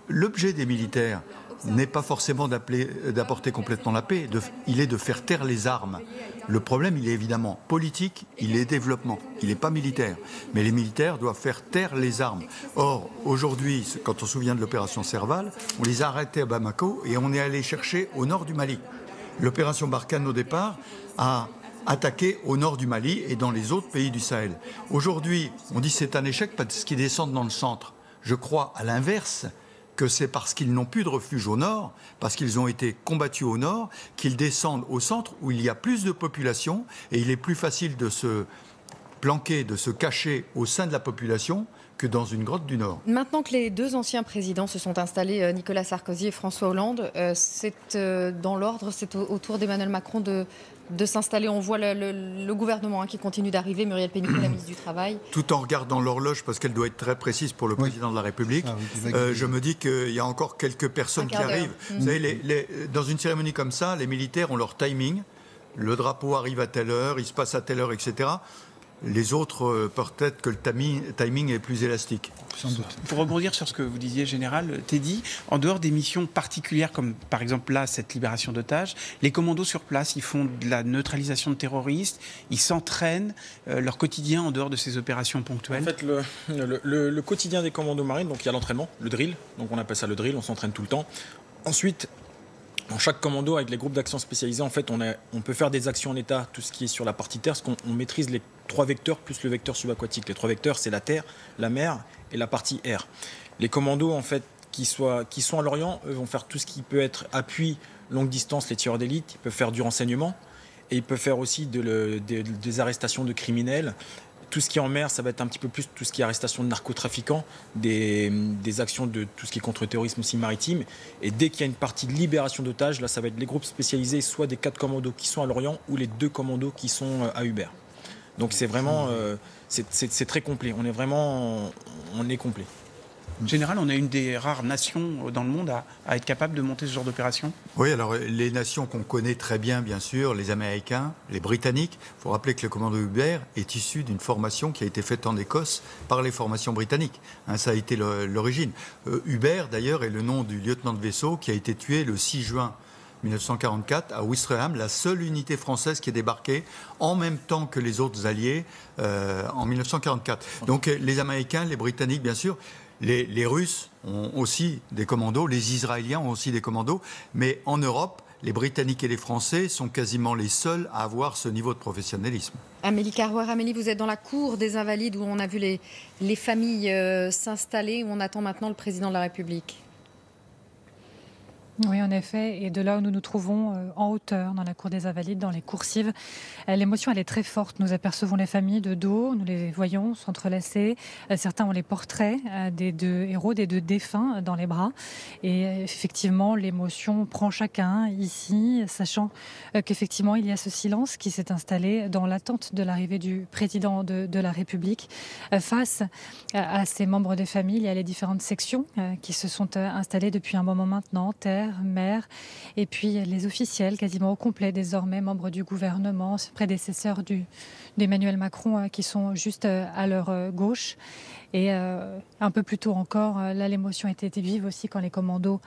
l'objet des militaires n'est pas forcément d'apporter complètement la paix, il est de faire taire les armes. Le problème, il est évidemment politique, il est développement, il n'est pas militaire. Mais les militaires doivent faire taire les armes. Or, aujourd'hui, quand on se souvient de l'opération Serval, on les a arrêtés à Bamako et on est allé chercher au nord du Mali. L'opération Barkhane, au départ, a attaqué au nord du Mali et dans les autres pays du Sahel. Aujourd'hui, on dit que c'est un échec parce qu'ils descendent dans le centre. Je crois à l'inverse, que c'est parce qu'ils n'ont plus de refuge au nord, parce qu'ils ont été combattus au nord, qu'ils descendent au centre où il y a plus de population et il est plus facile de se planquer, de se cacher au sein de la population que dans une grotte du Nord. Maintenant que les 2 anciens présidents se sont installés, Nicolas Sarkozy et François Hollande, c'est dans l'ordre, c'est au tour d'Emmanuel Macron de s'installer. On voit le gouvernement qui continue d'arriver, Muriel Pénicaud, la ministre du Travail. Tout en regardant l'horloge, parce qu'elle doit être très précise pour le président de la République, je me dis qu'il y a encore quelques personnes qui arrivent. Vous savez, dans une cérémonie comme ça, les militaires ont leur timing. Le drapeau arrive à telle heure, il se passe à telle heure, etc. Les autres, peut-être que le timing est plus élastique. Sans doute. Pour rebondir sur ce que vous disiez, Général, Teddy, en dehors des missions particulières, comme par exemple là, cette libération d'otages, les commandos sur place, ils font de la neutralisation de terroristes, ils s'entraînent, leur quotidien en dehors de ces opérations ponctuelles. En fait, le quotidien des commandos marines, donc il y a l'entraînement, le drill, donc on appelle ça le drill, on s'entraîne tout le temps. Ensuite, dans chaque commando, avec les groupes d'action spécialisés, en fait, on peut faire des actions en état, tout ce qui est sur la partie terre, parce qu'on maîtrise les 3 vecteurs plus le vecteur subaquatique. Les 3 vecteurs, c'est la terre, la mer et la partie air. Les commandos, en fait, qui sont à l'Orient, eux, vont faire tout ce qui peut être appui, longue distance, les tireurs d'élite, ils peuvent faire du renseignement, et ils peuvent faire aussi des arrestations de criminels. Tout ce qui est en mer, ça va être un petit peu plus tout ce qui est arrestation de narcotrafiquants, des actions de tout ce qui est contre-terrorisme aussi maritime. Et dès qu'il y a une partie de libération d'otages, là, ça va être les groupes spécialisés, soit des 4 commandos qui sont à Lorient ou les 2 commandos qui sont à Hubert. Donc c'est vraiment, c'est très complet. On est complet. En général, on est une des rares nations dans le monde à être capable de monter ce genre d'opération. Oui, alors les nations qu'on connaît très bien, bien sûr, les Américains, les Britanniques. Il faut rappeler que le commando Hubert est issu d'une formation qui a été faite en Écosse par les formations britanniques. Ça a été l'origine. Hubert, d'ailleurs, est le nom du lieutenant de vaisseau qui a été tué le 6 juin 1944 à Ouistreham, la seule unité française qui est débarquée en même temps que les autres alliés en 1944. Donc les Américains, les Britanniques, bien sûr. Les Russes ont aussi des commandos, les Israéliens ont aussi des commandos, mais en Europe, les Britanniques et les Français sont quasiment les seuls à avoir ce niveau de professionnalisme. Amélie Carrouard, Amélie, vous êtes dans la cour des Invalides où on a vu les familles s'installer, où on attend maintenant le président de la République. Oui, en effet. Et de là où nous nous trouvons, en hauteur, dans la cour des Invalides, dans les coursives, l'émotion, elle est très forte. Nous apercevons les familles de dos, nous les voyons s'entrelacer. Certains ont les portraits des deux héros, des deux défunts dans les bras. Et effectivement, l'émotion prend chacun ici, sachant qu'effectivement, il y a ce silence qui s'est installé dans l'attente de l'arrivée du président de la République. Face à ces membres des familles, il y a les différentes sections qui se sont installées depuis un moment maintenant, maire, et puis les officiels quasiment au complet désormais, membres du gouvernement, prédécesseurs d'Emmanuel Macron qui sont juste à leur gauche. Et un peu plus tôt encore, là l'émotion était vive aussi quand le commando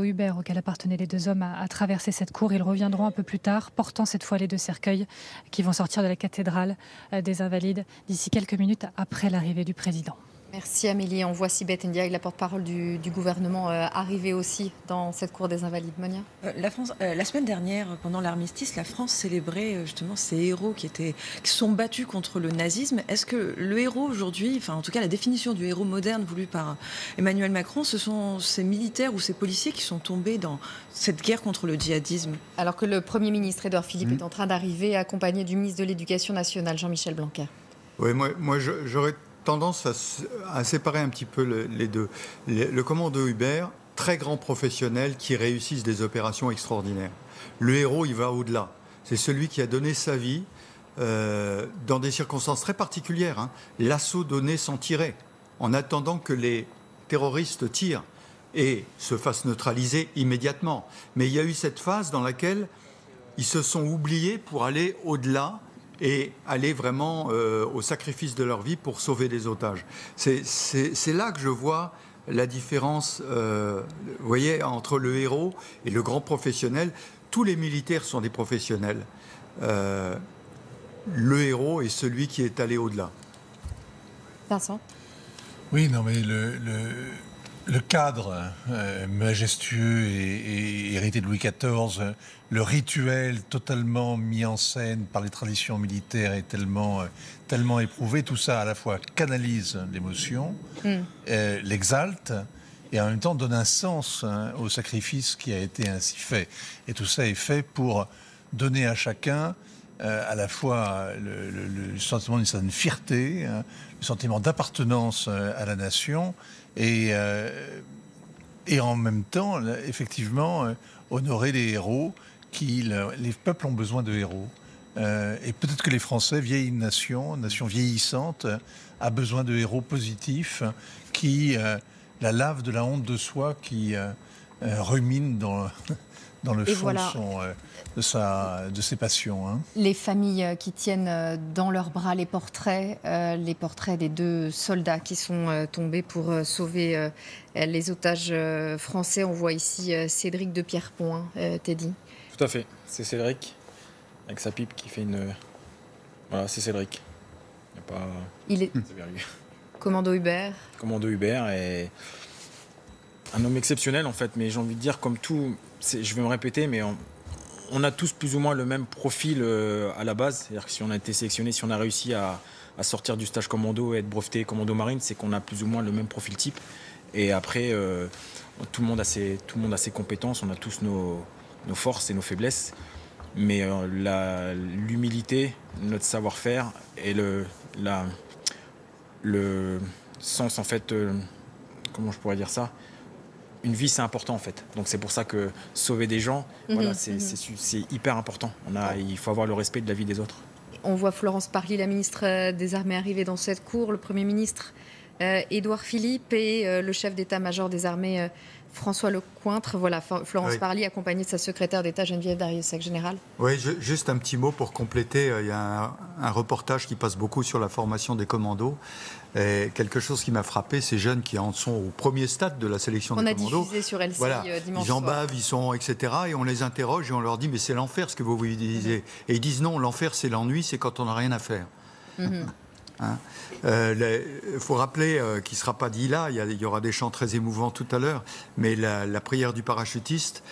Hubert auquel appartenaient les deux hommes a traversé cette cour. Ils reviendront un peu plus tard, portant cette fois les deux cercueils qui vont sortir de la cathédrale des Invalides d'ici quelques minutes après l'arrivée du président. Merci Amélie. On voit Sibeth Ndiaye, la porte-parole du gouvernement, arriver aussi dans cette cour des Invalides. Monia ? La semaine dernière, pendant l'armistice, la France célébrait justement ces héros qui se sont battus contre le nazisme. Est-ce que le héros aujourd'hui, enfin en tout cas la définition du héros moderne voulu par Emmanuel Macron, ce sont ces militaires ou ces policiers qui sont tombés dans cette guerre contre le djihadisme ? Alors que le Premier ministre Édouard Philippe est en train d'arriver, accompagné du ministre de l'Éducation nationale, Jean-Michel Blanquer. Oui, moi j'aurais tendance à séparer un petit peu les deux. Le commando Hubert, très grand professionnel qui réussissent des opérations extraordinaires. Le héros, il va au-delà. C'est celui qui a donné sa vie dans des circonstances très particulières. Hein. L'assaut donné sans tirer, en attendant que les terroristes tirent et se fassent neutraliser immédiatement. Mais il y a eu cette phase dans laquelle ils se sont oubliés pour aller au-delà et aller vraiment au sacrifice de leur vie pour sauver les otages. C'est là que je vois la différence, vous voyez, entre le héros et le grand professionnel. Tous les militaires sont des professionnels. Le héros est celui qui est allé au-delà. Vincent ? Oui, non, mais le cadre majestueux et hérité de Louis XIV, le rituel totalement mis en scène par les traditions militaires est tellement éprouvé, tout ça à la fois canalise l'émotion, l'exalte, et en même temps donne un sens au sacrifice qui a été ainsi fait. Et tout ça est fait pour donner à chacun à la fois le sentiment d'une certaine fierté, le sentiment d'appartenance à la nation, et en même temps, effectivement, honorer les héros, les peuples ont besoin de héros. Et peut-être que les Français, vieille nation vieillissante, a besoin de héros positifs qui la lavent de la honte de soi, qui ruminent dans le fond de ses passions. Hein. Les familles qui tiennent dans leurs bras les portraits des deux soldats qui sont tombés pour sauver les otages français. On voit ici Cédric de Pierrepont, Teddy. Tout à fait, c'est Cédric, avec sa pipe qui fait une... Voilà, c'est Cédric. Il est... Commando Hubert. Commando Hubert est un homme exceptionnel en fait, mais j'ai envie de dire comme tout, je vais me répéter, mais on a tous plus ou moins le même profil à la base. C'est-à-dire que si on a été sélectionné, si on a réussi à sortir du stage commando et être breveté commando marine, c'est qu'on a plus ou moins le même profil type. Et après, tout le monde a ses compétences, on a tous nos forces et nos faiblesses. Mais l'humilité, notre savoir-faire et le sens, en fait, comment je pourrais dire ça ? Une vie, c'est important en fait. Donc c'est pour ça que sauver des gens, voilà, c'est hyper important. Il faut avoir le respect de la vie des autres. On voit Florence Parly, la ministre des Armées, arriver dans cette cour, le Premier ministre Édouard Philippe et le chef d'état-major des armées François Lecointre. Voilà, Florence Parly, accompagnée de sa secrétaire d'État Geneviève Darrieussecq, général. Oui, juste un petit mot pour compléter. Il y a un reportage qui passe beaucoup sur la formation des commandos. Et quelque chose qui m'a frappé, ces jeunes qui en sont au premier stade de la sélection des commandos. On a diffusé sur LCI voilà, dimanche ils en soir. bavent, ils sont, etc. Et on les interroge et on leur dit, mais c'est l'enfer ce que vous disiez. Et ils disent non, l'enfer c'est l'ennui, c'est quand on n'a rien à faire. Hein, faut rappeler qu'il ne sera pas dit là, il y aura des chants très émouvants tout à l'heure, mais la prière du parachutiste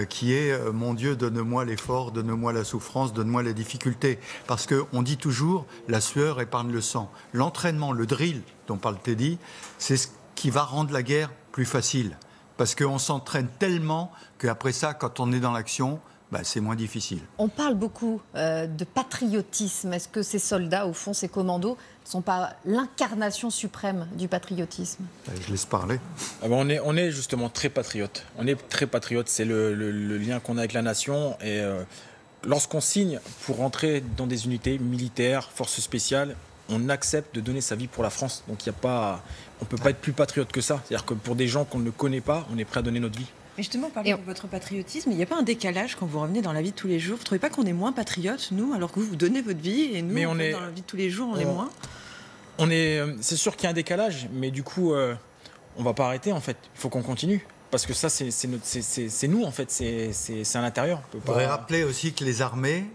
qui est mon Dieu, donne-moi l'effort, donne-moi la souffrance, donne-moi les difficultés. Parce qu'on dit toujours, la sueur épargne le sang. L'entraînement, le drill dont parle Teddy, c'est ce qui va rendre la guerre plus facile. parce qu'on s'entraîne tellement qu'après ça, quand on est dans l'action, c'est moins difficile. On parle beaucoup de patriotisme. Est-ce que ces soldats, au fond, ces commandos, ne sont pas l'incarnation suprême du patriotisme? Je laisse parler. On est justement très patriote. On est très patriote. C'est le lien qu'on a avec la nation. Et lorsqu'on signe pour rentrer dans des unités militaires, forces spéciales, on accepte de donner sa vie pour la France. Donc on ne peut pas être plus patriote que ça. C'est-à-dire que pour des gens qu'on ne connaît pas, on est prêt à donner notre vie. Mais justement, parlez de votre patriotisme. Il n'y a pas un décalage quand vous revenez dans la vie de tous les jours? Vous ne trouvez pas qu'on est moins patriote, nous, alors que vous donnez votre vie et nous, dans la vie de tous les jours, on est moins? C'est sûr qu'il y a un décalage, mais du coup, on ne va pas arrêter en fait. Il faut qu'on continue. Parce que ça, c'est nous en fait, c'est à l'intérieur. Il faudrait rappeler aussi que les armées,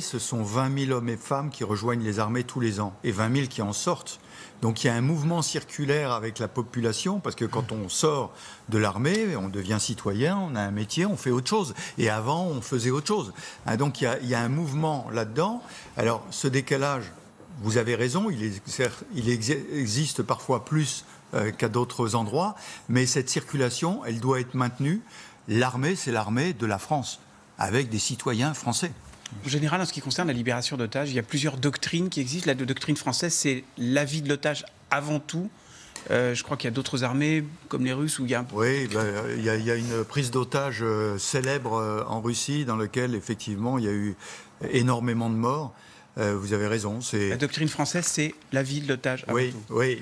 ce sont 20 000 hommes et femmes qui rejoignent les armées tous les ans et 20 000 qui en sortent. Donc il y a un mouvement circulaire avec la population, parce que quand on sort de l'armée, on devient citoyen, on a un métier, on fait autre chose. Et avant, on faisait autre chose. Donc il y a un mouvement là-dedans. Alors ce décalage, vous avez raison, il existe parfois plus qu'à d'autres endroits, mais cette circulation, elle doit être maintenue. L'armée, c'est l'armée de la France, avec des citoyens français. En général, en ce qui concerne la libération d'otages, il y a plusieurs doctrines qui existent. La doctrine française, c'est la vie de l'otage avant tout. Je crois qu'il y a d'autres armées, comme les Russes, où il y a... Oui, il y a une prise d'otage célèbre en Russie, dans laquelle, effectivement, il y a eu énormément de morts. Vous avez raison. La doctrine française, c'est la vie de l'otage avant tout. Oui,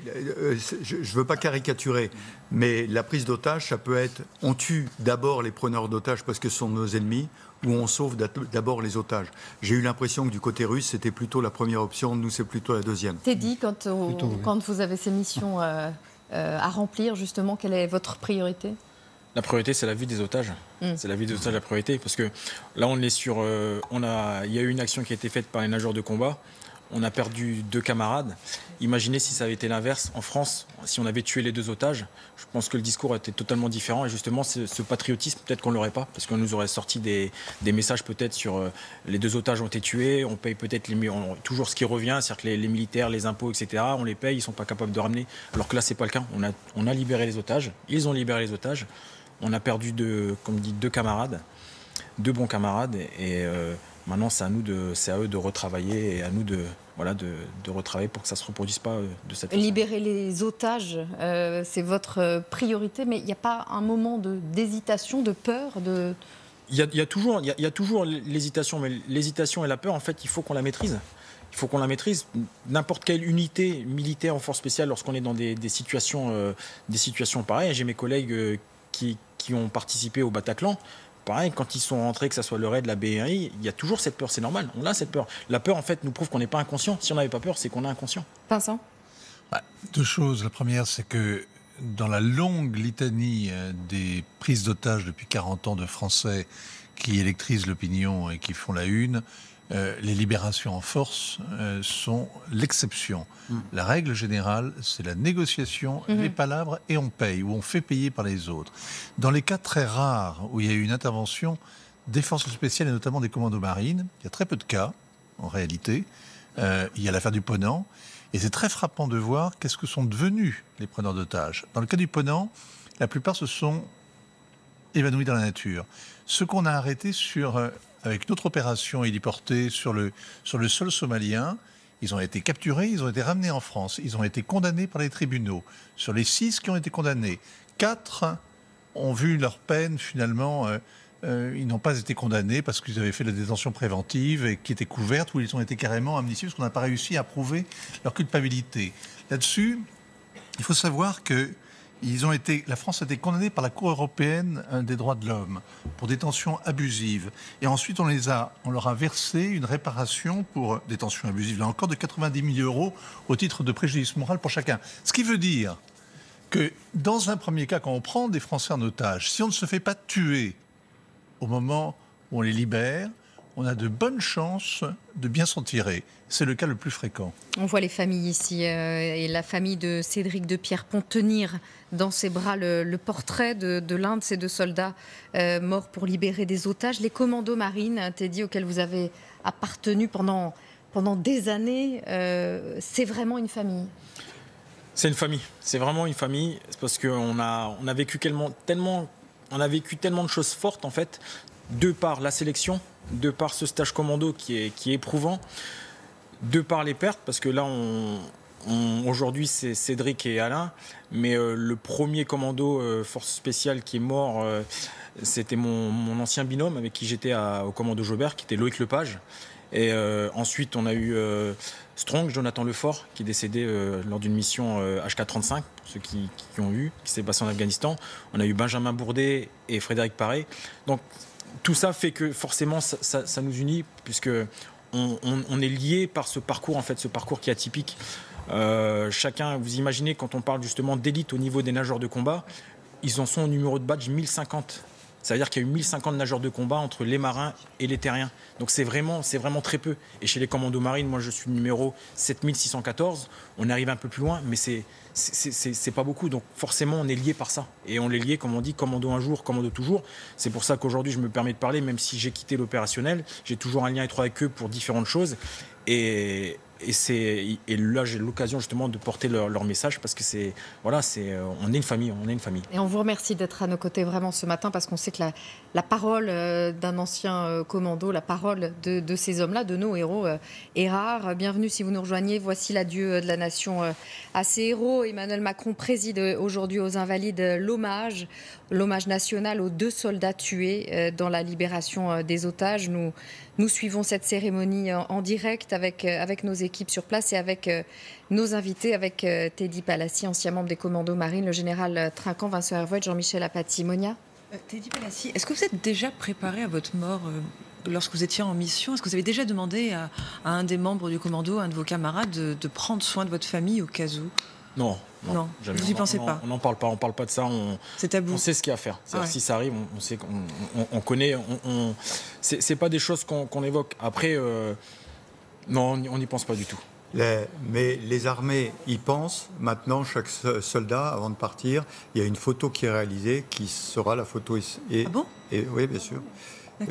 je ne veux pas caricaturer, mais la prise d'otage, ça peut être on tue d'abord les preneurs d'otages parce que ce sont nos ennemis, ou on sauve d'abord les otages. J'ai eu l'impression que du côté russe, c'était plutôt la première option, nous c'est plutôt la deuxième. Teddy, quand vous avez ces missions à remplir, justement, quelle est votre priorité ? La priorité, c'est la vie des otages. C'est la vie des otages, la priorité. Parce que là, on est sur... il y a eu une action qui a été faite par les nageurs de combat. On a perdu 2 camarades. Imaginez si ça avait été l'inverse. En France, si on avait tué les 2 otages, je pense que le discours était totalement différent. Et justement, ce patriotisme, peut-être qu'on ne l'aurait pas. Parce qu'on nous aurait sorti des messages peut-être sur les 2 otages ont été tués. On paye peut-être toujours ce qui revient. C'est-à-dire que les militaires, les impôts, etc., on les paye. Ils ne sont pas capables de ramener. Alors que là, ce n'est pas le cas. On a libéré les otages. Ils ont libéré les otages. On a perdu, comme dit, 2 camarades. 2 bons camarades. Et maintenant, c'est à eux de retravailler et à nous de retravailler pour que ça ne se reproduise pas de cette façon. Libérer les otages, c'est votre priorité, mais il n'y a pas un moment d'hésitation, de peur Il y a toujours l'hésitation, mais l'hésitation et la peur, en fait, il faut qu'on la maîtrise. Il faut qu'on la maîtrise. N'importe quelle unité militaire en force spéciale, lorsqu'on est dans des situations pareilles, j'ai mes collègues qui ont participé au Bataclan. Pareil, quand ils sont rentrés, que ce soit le RAID, la BRI, il y a toujours cette peur, c'est normal, on a cette peur. La peur, en fait, nous prouve qu'on n'est pas inconscient. Si on n'avait pas peur, c'est qu'on est inconscient. Vincent ? 2 choses. La première, c'est que dans la longue litanie des prises d'otages depuis 40 ans de Français qui électrisent l'opinion et qui font la une, les libérations en force sont l'exception. La règle générale, c'est la négociation, les palabres et on paye, ou on fait payer par les autres. Dans les cas très rares où il y a eu une intervention des forces spéciales et notamment des commandos marines, il y a très peu de cas, en réalité. Il y a l'affaire du Ponant. Et c'est très frappant de voir qu'est-ce que sont devenus les preneurs d'otages. Dans le cas du Ponant, la plupart se sont évanouis dans la nature. Ceux qu'on a arrêtés avec notre opération héliportée sur le sol somalien, ils ont été capturés, ils ont été ramenés en France, ils ont été condamnés par les tribunaux. Sur les 6 qui ont été condamnés, 4 ont vu leur peine finalement... ils n'ont pas été condamnés parce qu'ils avaient fait de la détention préventive et qui était couverte, ou ils ont été carrément amnistiés parce qu'on n'a pas réussi à prouver leur culpabilité. Là-dessus, il faut savoir que la France a été condamnée par la Cour européenne des droits de l'homme pour détention abusive. Et ensuite, on leur a versé une réparation pour détention abusive, là encore, de 90 000 € au titre de préjudice moral pour chacun. Ce qui veut dire que, dans un premier cas, quand on prend des Français en otage, si on ne se fait pas tuer au moment où on les libère, on a de bonnes chances de bien s'en tirer. C'est le cas le plus fréquent. On voit les familles ici, et la famille de Cédric de Pierrepont tenir dans ses bras le portrait de l'un de ces 2 soldats morts pour libérer des otages. Les commandos marines, Teddy, auxquels vous avez appartenu pendant des années, c'est vraiment une famille. C'est une famille, c'est vraiment une famille, c'est parce qu'on a vécu tellement de choses fortes en fait, de par la sélection, de par ce stage commando qui est éprouvant, de par les pertes, parce que là aujourd'hui c'est Cédric et Alain, mais le premier commando force spéciale qui est mort, c'était mon ancien binôme avec qui j'étais au commando Jaubert, qui était Loïc Lepage. Et ensuite, on a eu Strong, Jonathan Lefort, qui est décédé lors d'une mission HK-35, pour ceux qui ont vu, qui s'est passé en Afghanistan. On a eu Benjamin Bourdet et Frédéric Paré. Donc, tout ça fait que forcément, ça nous unit, puisque on est liés par ce parcours, en fait, ce parcours qui est atypique. Chacun, vous imaginez, quand on parle justement d'élite au niveau des nageurs de combat, ils en sont au numéro de badge 1050. Ça veut dire qu'il y a eu 1050 nageurs de combat entre les marins et les terriens. Donc c'est vraiment très peu. Et chez les commandos marines, moi je suis numéro 7614. On arrive un peu plus loin, mais c'est pas beaucoup. Donc forcément, on est liés par ça. Et on est liés, comme on dit, commando un jour, commando toujours. C'est pour ça qu'aujourd'hui, je me permets de parler, même si j'ai quitté l'opérationnel. J'ai toujours un lien étroit avec eux pour différentes choses. Et là, j'ai l'occasion justement de porter leur message, parce que on est une famille, Et on vous remercie d'être à nos côtés vraiment ce matin, parce qu'on sait que la parole d'un ancien commando, la parole de ces hommes-là, de nos héros, est rare. Bienvenue si vous nous rejoignez. Voici l'adieu de la nation à ces héros. Emmanuel Macron préside aujourd'hui aux Invalides l'hommage national aux 2 soldats tués dans la libération des otages. Nous suivons cette cérémonie en direct avec nos équipes sur place et avec nos invités, avec Teddy Palassi, ancien membre des commandos marines, le général Trinquant, Vincent Hervouet, Jean-Michel Apathy. Monia. Teddy Palassi, est-ce que vous êtes déjà préparé à votre mort lorsque vous étiez en mission? Est-ce que vous avez déjà demandé à un des membres du commando, à un de vos camarades, de prendre soin de votre famille au cas où? Non, jamais. Vous n'y pensez pas? On n'en parle pas, on parle pas de ça. C'est tabou. On sait ce qu'il y a à faire. Si ça arrive, on sait qu'on connaît. C'est pas des choses qu'on évoque. Après, non, on n'y pense pas du tout. Mais les armées y pensent. Maintenant, chaque soldat, avant de partir, il y a une photo qui est réalisée, qui sera la photo. Ah bon? Oui, bien sûr.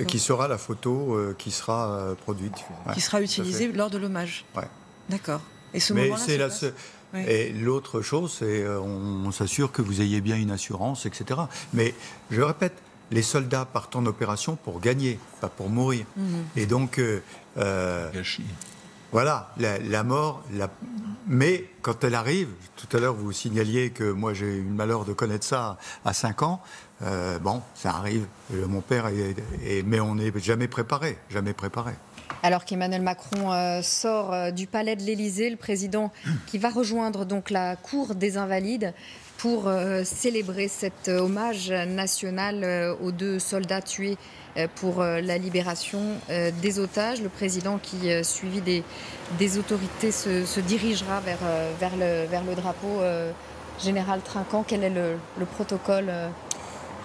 Qui sera la photo qui sera produite. Qui sera utilisée lors de l'hommage. Ouais. D'accord. Et ce moment-là, Et l'autre chose, c'est on s'assure que vous ayez bien une assurance, etc. Mais je répète, les soldats partent en opération pour gagner, pas pour mourir. Et donc, voilà, la mort. Mais quand elle arrive, tout à l'heure vous signaliez que moi j'ai eu le malheur de connaître ça à 5 ans. Bon, ça arrive. Mon père mais on n'est jamais préparé, Alors qu'Emmanuel Macron sort du palais de l'Élysée, le président qui va rejoindre donc la cour des Invalides pour célébrer cet hommage national aux 2 soldats tués pour la libération des otages. Le président qui, suivi des autorités, se dirigera vers le drapeau. Général Trinquant, quel est le protocole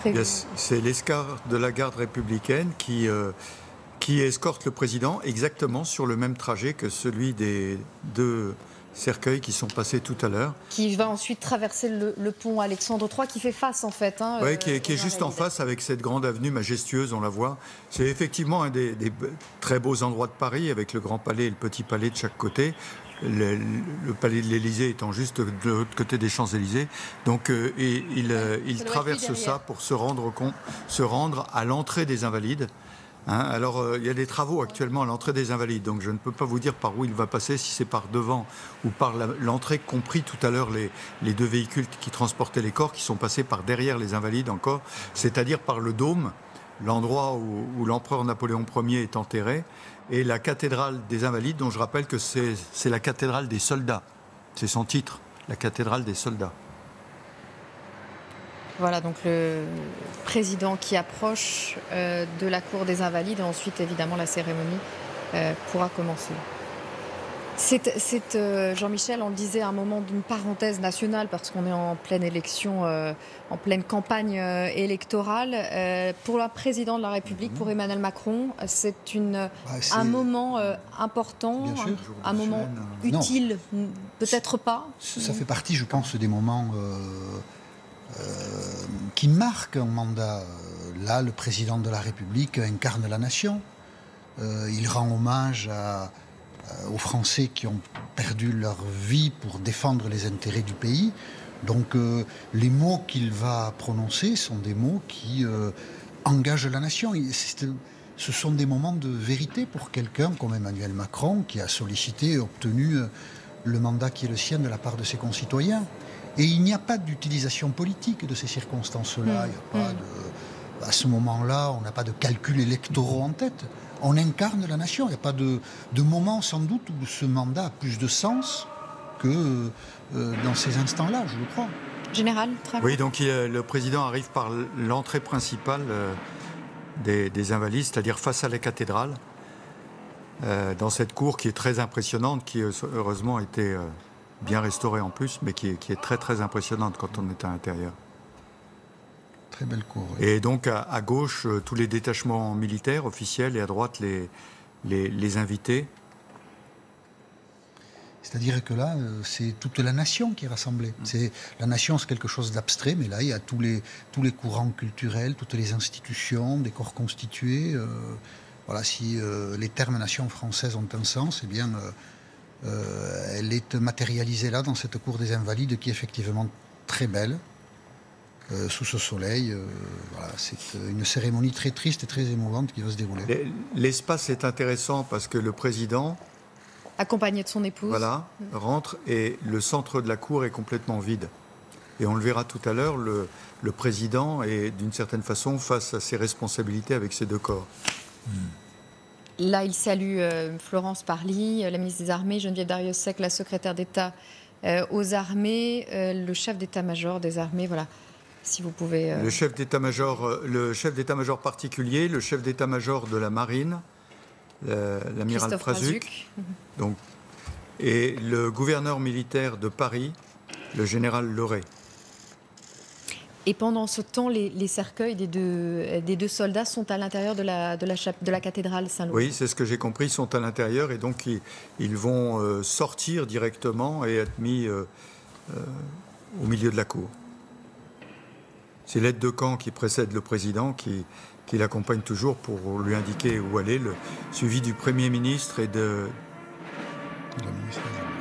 prévu? C'est l'escorte de la garde républicaine qui escorte le président exactement sur le même trajet que celui des 2 cercueils qui sont passés tout à l'heure. Qui va ensuite traverser le pont Alexandre III, qui fait face en fait. Oui, qui est juste en face avec cette grande avenue majestueuse, on la voit. C'est effectivement un des très beaux endroits de Paris, avec le Grand Palais et le Petit Palais de chaque côté. Le palais de l'Élysée étant juste de l'autre côté des Champs-Élysées. Donc il traverse ça pour se rendre à l'entrée des Invalides. Alors, il y a des travaux actuellement à l'entrée des Invalides, donc je ne peux pas vous dire par où il va passer, si c'est par devant ou par l'entrée, compris tout à l'heure les 2 véhicules qui transportaient les corps, qui sont passés par derrière les Invalides encore, c'est-à-dire par le Dôme, l'endroit où l'empereur Napoléon Ier est enterré, et la cathédrale des Invalides, dont je rappelle que c'est la cathédrale des soldats. C'est son titre, la cathédrale des soldats. Voilà donc le président qui approche de la cour des Invalides, et ensuite évidemment la cérémonie pourra commencer. C'est Jean-Michel, on le disait, un moment d'une parenthèse nationale, parce qu'on est en pleine élection, en pleine campagne électorale. Pour le président de la République, pour Emmanuel Macron, c'est un moment important, un moment utile, peut-être pas. Ça fait partie, je pense, des moments qui marquent un mandat. Là, le président de la République incarne la nation. Il rend hommage à aux Français qui ont perdu leur vie pour défendre les intérêts du pays. Donc les mots qu'il va prononcer sont des mots qui engagent la nation. Ce sont des moments de vérité pour quelqu'un comme Emmanuel Macron, qui a sollicité et obtenu le mandat qui est le sien de la part de ses concitoyens. Et il n'y a pas d'utilisation politique de ces circonstances-là. À ce moment-là, on n'a pas de calculs électoraux en tête. On incarne la nation. Il n'y a pas de moment, sans doute, où ce mandat a plus de sens que dans ces instants-là, je le crois. Général, très bien. Oui, donc le président arrive par l'entrée principale des Invalides, c'est-à-dire face à la cathédrale, dans cette cour qui est très impressionnante, qui heureusement a été bien restaurée en plus, mais qui est très très impressionnante quand on est à l'intérieur. Très belle cour. Oui. Et donc à gauche, tous les détachements militaires officiels, et à droite les invités. C'est-à-dire que là, c'est toute la nation qui est rassemblée. La nation, c'est quelque chose d'abstrait, mais là, il y a tous les courants culturels, toutes les institutions, des corps constitués. Voilà, si les termes nation française ont un sens, eh bien, elle est matérialisée là, dans cette cour des Invalides, qui est effectivement très belle, sous ce soleil. Voilà, c'est une cérémonie très triste et très émouvante qui va se dérouler. L'espace est intéressant parce que le président, accompagné de son épouse, voilà, rentre et le centre de la cour est complètement vide. Et on le verra tout à l'heure, le président est d'une certaine façon face à ses responsabilités avec ses deux corps. Là, il salue Florence Parly, la ministre des Armées, Geneviève Darrieussecq, la secrétaire d'État aux Armées, le chef d'état-major des Armées. Voilà, si vous pouvez. Le chef d'état-major particulier, le chef d'état-major de la Marine, l'amiral Frazuc, donc, et le gouverneur militaire de Paris, le général Laurey. Et pendant ce temps, les cercueils des deux soldats sont à l'intérieur de la cathédrale Saint-Louis. Oui, c'est ce que j'ai compris, ils sont à l'intérieur et donc ils vont sortir directement et être mis au milieu de la cour. C'est l'aide de camp qui précède le président qui l'accompagne toujours pour lui indiquer où aller, suivi du Premier ministre et de la ministre des Armées.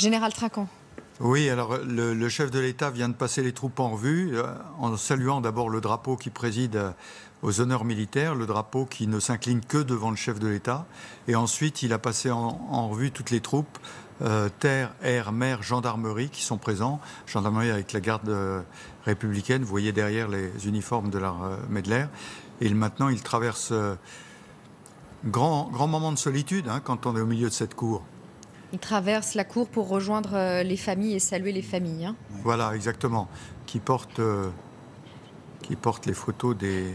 Général Trinquant. Oui, alors le chef de l'État vient de passer les troupes en revue, en saluant d'abord le drapeau qui préside aux honneurs militaires, le drapeau qui ne s'incline que devant le chef de l'État. Et ensuite, il a passé en revue toutes les troupes, terre, air, mer, gendarmerie qui sont présents. Gendarmerie avec la garde républicaine, vous voyez derrière les uniformes de la Medler. Et maintenant, il traverse grand moment de solitude quand on est au milieu de cette cour. Il traverse la cour pour rejoindre les familles et saluer les familles. Voilà, exactement. Qui porte les photos des